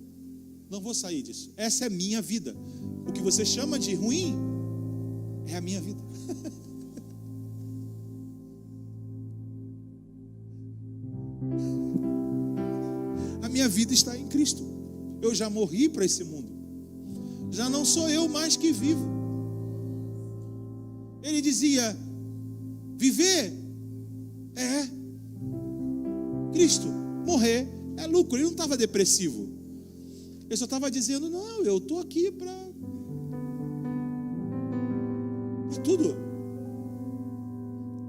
vou sair disso. Essa é minha vida. O que você chama de ruim é a minha vida. A minha vida está em Cristo. Eu já morri para esse mundo. Já não sou eu mais que vivo. Ele dizia, viver é Cristo, morrer é lucro. Ele não estava depressivo. Ele só estava dizendo, não, eu estou aqui para tudo.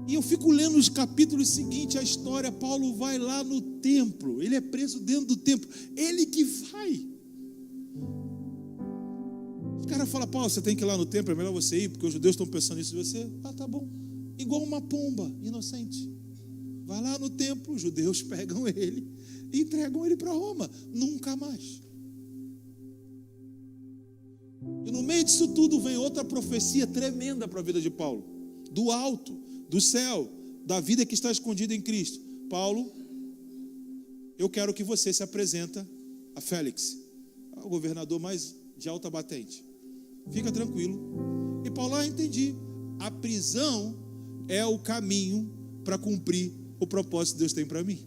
E eu fico lendo os capítulos seguintes, a história, Paulo vai lá no templo, ele é preso dentro do templo, ele que vai. cara fala, Paulo, você tem que ir lá no templo, é melhor você ir, porque os judeus estão pensando nisso de você. Ah, tá bom. Igual uma pomba inocente. Vai lá no templo, os judeus pegam ele e entregam ele para Roma. Nunca mais. E no meio disso tudo vem outra profecia tremenda para a vida de Paulo. Do alto, do céu, da vida que está escondida em Cristo. Paulo, eu quero que você se apresenta a Félix, o governador mais de alta batente. Fica tranquilo. E Paulo, entendi. A prisão é o caminho para cumprir o propósito que Deus tem para mim.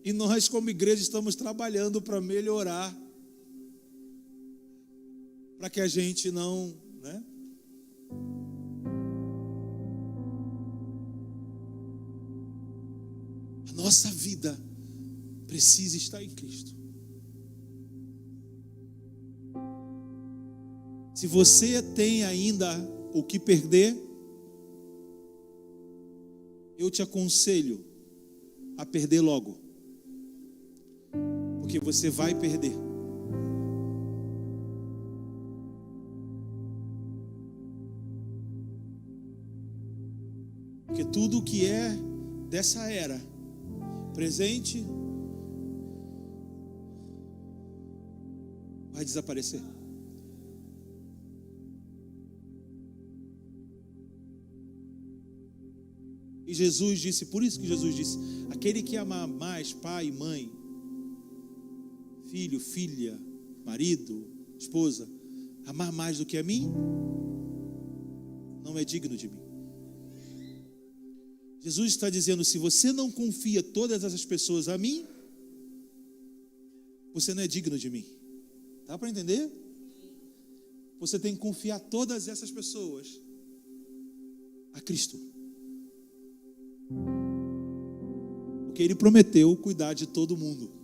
E nós, como igreja, estamos trabalhando para melhorar, para que a gente não, né? A nossa vida precisa estar em Cristo. Se você tem ainda o que perder, eu te aconselho a perder logo. Porque você vai perder. Porque tudo que é dessa era, presente, vai desaparecer. E Jesus disse, por isso que Jesus disse, aquele que ama mais pai e mãe, filho, filha, marido, esposa, amar mais do que a mim, não é digno de mim. Jesus está dizendo, se você não confia todas essas pessoas a mim, você não é digno de mim. Dá para entender? Você tem que confiar todas essas pessoas a Cristo. Porque Ele prometeu cuidar de todo mundo.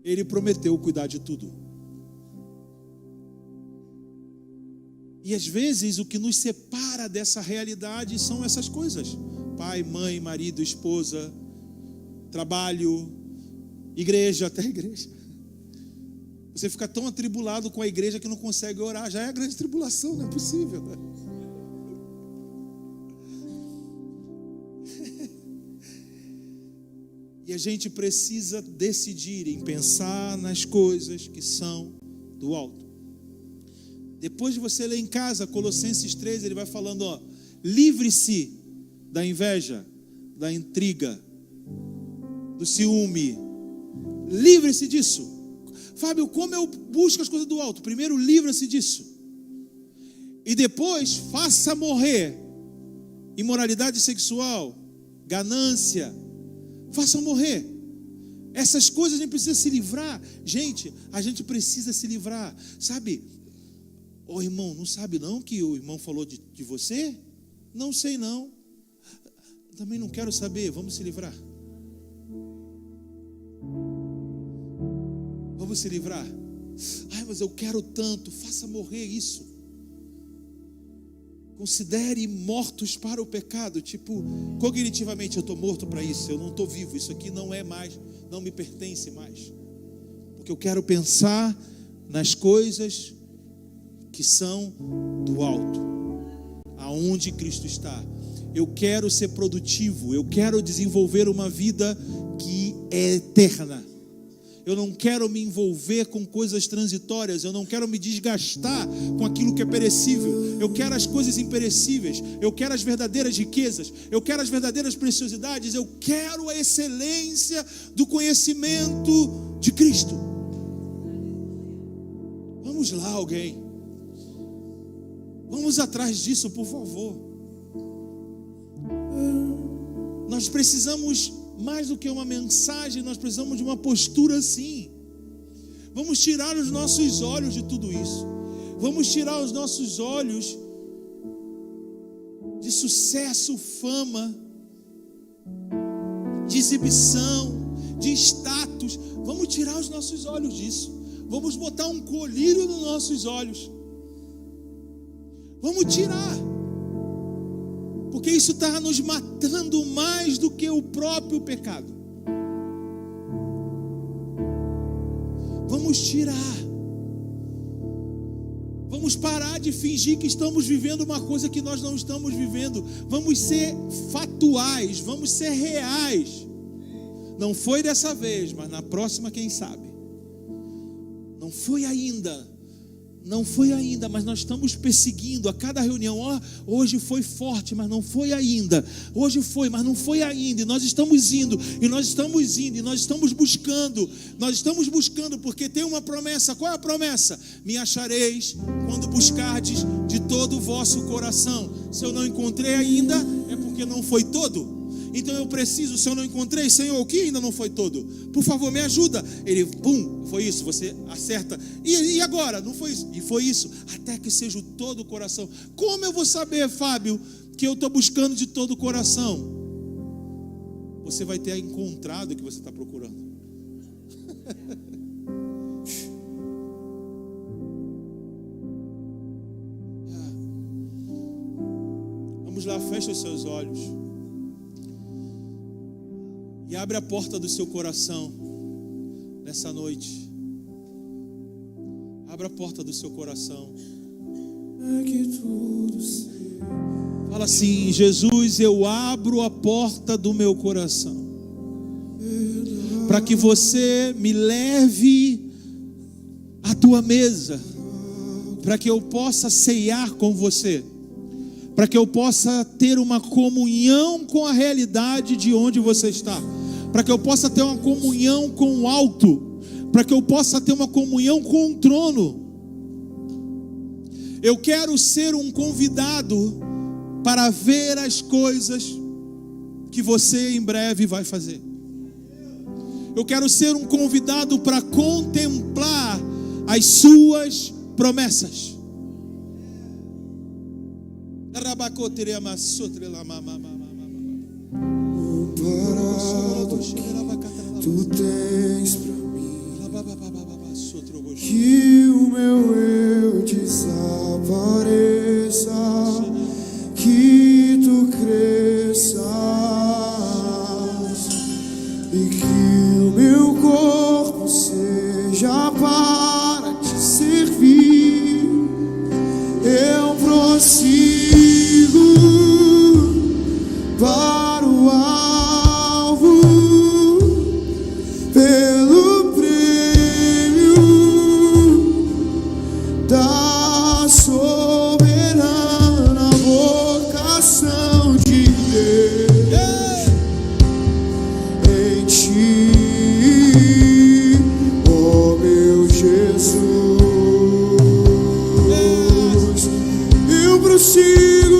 Ele prometeu cuidar de tudo. E às vezes o que nos separa dessa realidade são essas coisas. Pai, mãe, marido, esposa, trabalho, igreja, até igreja. Você fica tão atribulado com a igreja que não consegue orar. Já é a grande tribulação, não é possível, né? E a gente precisa decidir em pensar nas coisas que são do alto. Depois de você ler em casa, Colossenses 3, ele vai falando, ó, livre-se da inveja, da intriga, do ciúme. Livre-se disso. Fábio, como eu busco as coisas do alto? Primeiro, livre-se disso. E depois, faça morrer imoralidade sexual, ganância. Façam morrer. Essas coisas a gente precisa se livrar. Gente, a gente precisa se livrar. Sabe? Ô irmão, não sabe não que o irmão falou de você? Não sei não. Também não quero saber. Vamos se livrar. Vamos se livrar. Ai, mas eu quero tanto. Faça morrer isso. Considere mortos para o pecado. Tipo, cognitivamente eu estou morto para isso. Eu não estou vivo. Isso aqui não é mais, não me pertence mais. Porque eu quero pensar nas coisas que são do alto, aonde Cristo está. Eu quero ser produtivo. Eu quero desenvolver uma vida que é eterna. Eu não quero me envolver com coisas transitórias. Eu não quero me desgastar com aquilo que é perecível. Eu quero as coisas imperecíveis. Eu quero as verdadeiras riquezas. Eu quero as verdadeiras preciosidades. Eu quero a excelência do conhecimento de Cristo. Vamos lá, alguém. Vamos atrás disso, por favor. Nós precisamos, mais do que uma mensagem, nós precisamos de uma postura assim. Vamos tirar os nossos olhos de tudo isso. Vamos tirar os nossos olhos de sucesso, fama, de exibição, de status. Vamos tirar os nossos olhos disso. Vamos botar um colírio nos nossos olhos. Vamos tirar. Porque isso está nos matando mais do que o próprio pecado. Vamos tirar. Vamos parar de fingir que estamos vivendo uma coisa que nós não estamos vivendo. Vamos ser factuais, vamos ser reais. Não foi dessa vez, mas na próxima quem sabe. Não foi ainda, mas nós estamos perseguindo a cada reunião. Hoje foi forte, mas não foi ainda. Hoje foi, mas não foi ainda. E nós estamos indo, e nós estamos indo, e nós estamos buscando. Nós estamos buscando porque tem uma promessa. Qual é a promessa? Me achareis quando buscardes de todo o vosso coração. Se eu não encontrei ainda, é porque não foi todo. Então eu preciso, se eu não encontrei, Senhor, o que ainda não foi todo? Por favor, me ajuda. Ele, foi isso, você acerta. E agora? Não foi isso? E foi isso, até que seja o todo o coração. Como eu vou saber, Fábio, que eu estou buscando de todo o coração? Você vai ter encontrado o que você está procurando. Vamos lá, fecha os seus olhos. E abre a porta do seu coração nessa noite. Abra a porta do seu coração. Fala assim: Jesus, eu abro a porta do meu coração para que você me leve à tua mesa, para que eu possa ceiar com você, para que eu possa ter uma comunhão com a realidade de onde você está, para que eu possa ter uma comunhão com o alto, para que eu possa ter uma comunhão com o trono. Eu quero ser um convidado para ver as coisas que você em breve vai fazer. Eu quero ser um convidado para contemplar as suas promessas. Tu tens pra mim que o meu eu desapareça, que tu cresças e que o meu corpo seja para te servir. Eu prossigo para o alvo, pelo prêmio da soberana vocação de Deus em ti, ó meu Jesus. Eu prossigo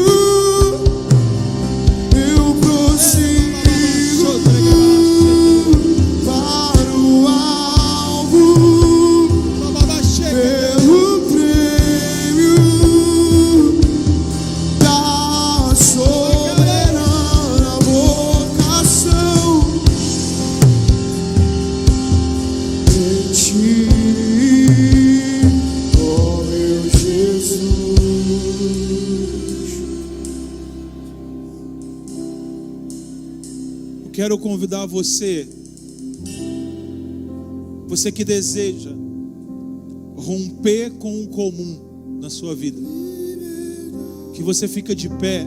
para o alvo, pelo prêmio da soberana vocação em ti, ó meu Jesus. Quero convidar você que deseja romper com o comum na sua vida, que você fica de pé.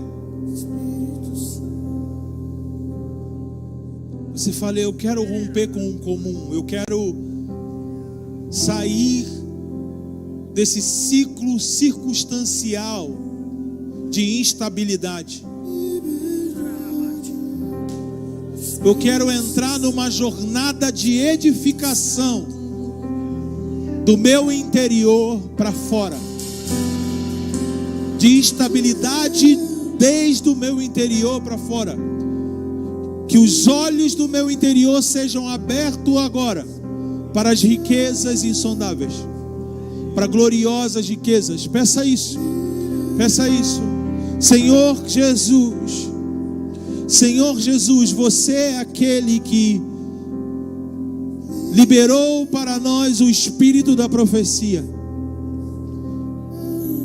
Você fala: eu quero romper com o comum, eu quero sair desse ciclo circunstancial de instabilidade. Eu quero entrar numa jornada de edificação do meu interior para fora, de estabilidade desde o meu interior para fora. Que os olhos do meu interior sejam abertos agora para as riquezas insondáveis, para gloriosas riquezas. Peça isso, peça isso. Senhor Jesus, Senhor Jesus, você é aquele que liberou para nós o espírito da profecia.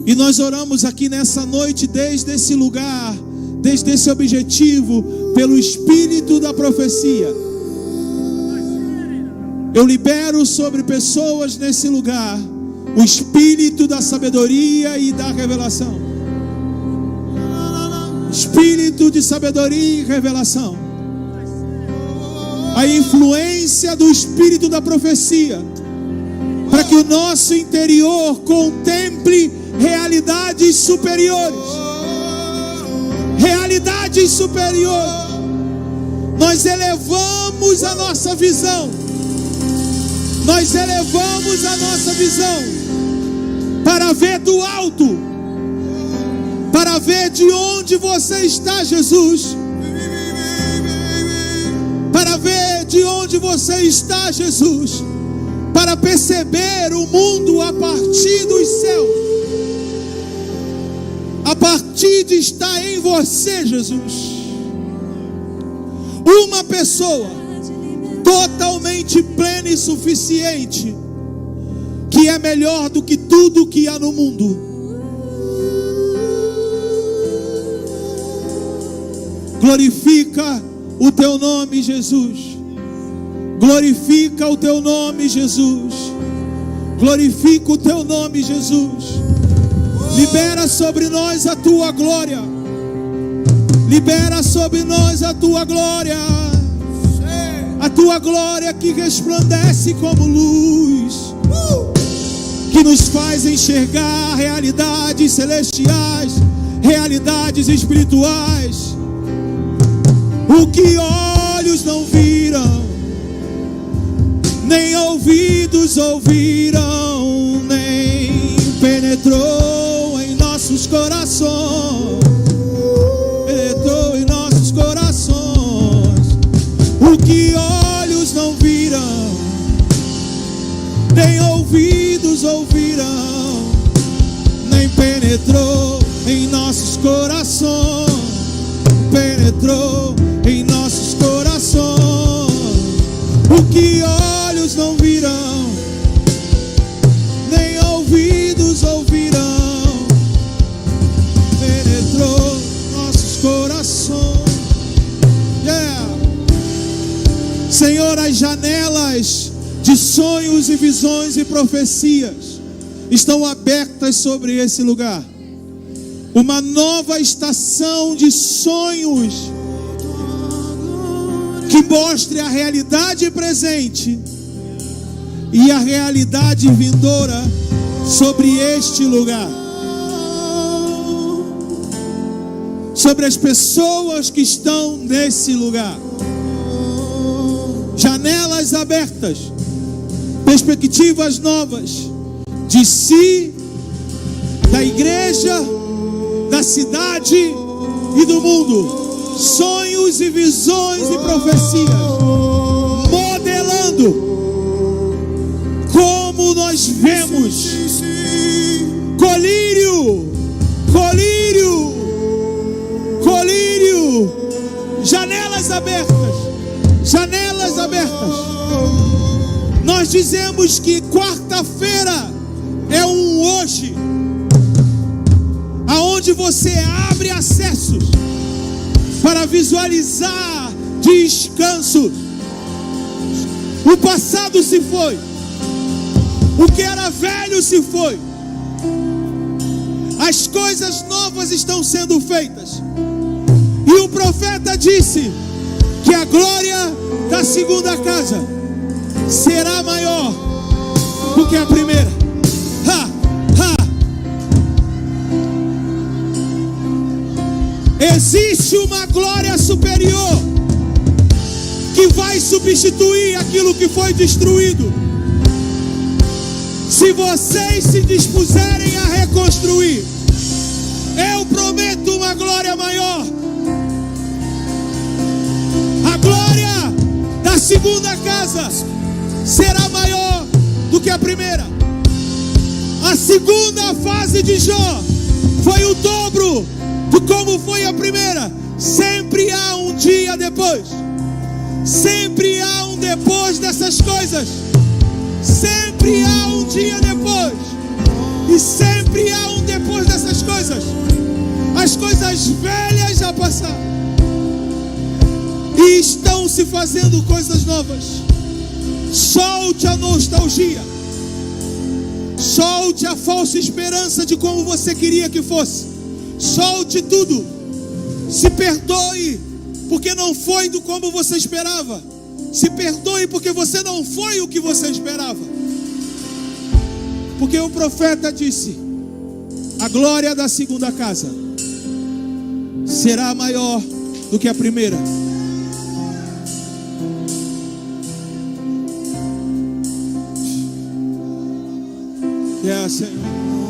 E nós oramos aqui nessa noite, desde esse lugar, desde esse objetivo, pelo espírito da profecia. Eu libero sobre pessoas nesse lugar o espírito da sabedoria e da revelação. Espírito de sabedoria e revelação. A influência do espírito da profecia, para que o nosso interior contemple realidades superiores. Realidades superiores. Nós elevamos a nossa visão. Nós elevamos a nossa visão para ver do alto, para ver de onde você está, Jesus. Para ver de onde você está, Jesus. Para perceber o mundo a partir dos céus, a partir de estar em você, Jesus. Uma pessoa totalmente plena e suficiente, que é melhor do que tudo que há no mundo. Glorifica o teu nome, Jesus. Glorifica o teu nome, Jesus. Glorifica o teu nome, Jesus. Libera sobre nós a tua glória. Libera sobre nós a tua glória. A tua glória que resplandece como luz, que nos faz enxergar realidades celestiais, realidades espirituais. O que olhos não viram, nem ouvidos ouviram, nem penetrou em nossos corações. Penetrou em nossos corações. O que olhos não viram, nem ouvidos ouviram, nem penetrou em nossos corações. Penetrou em nossos corações. O que olhos não viram, nem ouvidos ouviram, penetrou em nossos corações. Senhor, as janelas de sonhos e visões e profecias estão abertas sobre esse lugar. Uma nova estação de sonhos que mostre a realidade presente e a realidade vindoura sobre este lugar, sobre as pessoas que estão nesse lugar. Janelas abertas, perspectivas novas de si, da igreja, da cidade e do mundo. Sonhos e visões e profecias, modelando como nós vemos colírio, colírio, colírio, janelas abertas, janelas abertas. Nós dizemos que quarta-feira é um hoje, aonde você abre acessos para visualizar descanso. O passado se foi, o que era velho se foi, as coisas novas estão sendo feitas. E o profeta disse que a glória da segunda casa será maior do que a primeira. Existe uma glória superior que vai substituir aquilo que foi destruído. Se vocês se dispuserem a reconstruir, eu prometo uma glória maior. A glória da segunda casa será maior do que a primeira. A segunda fase de Jó foi o dobro de como foi a primeira. Sempre há um dia depois. Sempre há um depois depois dessas coisas, sempre há um dia depois. E sempre há um depois dessas coisas. As coisas velhas já passaram e estão se fazendo coisas novas. Solte a nostalgia. Solte a falsa esperança de como você queria que fosse. Solte tudo. Se perdoe, porque não foi do como você esperava. Se perdoe, porque você não foi o que você esperava. Porque o profeta disse: a glória da segunda casa será maior do que a primeira. Senhor.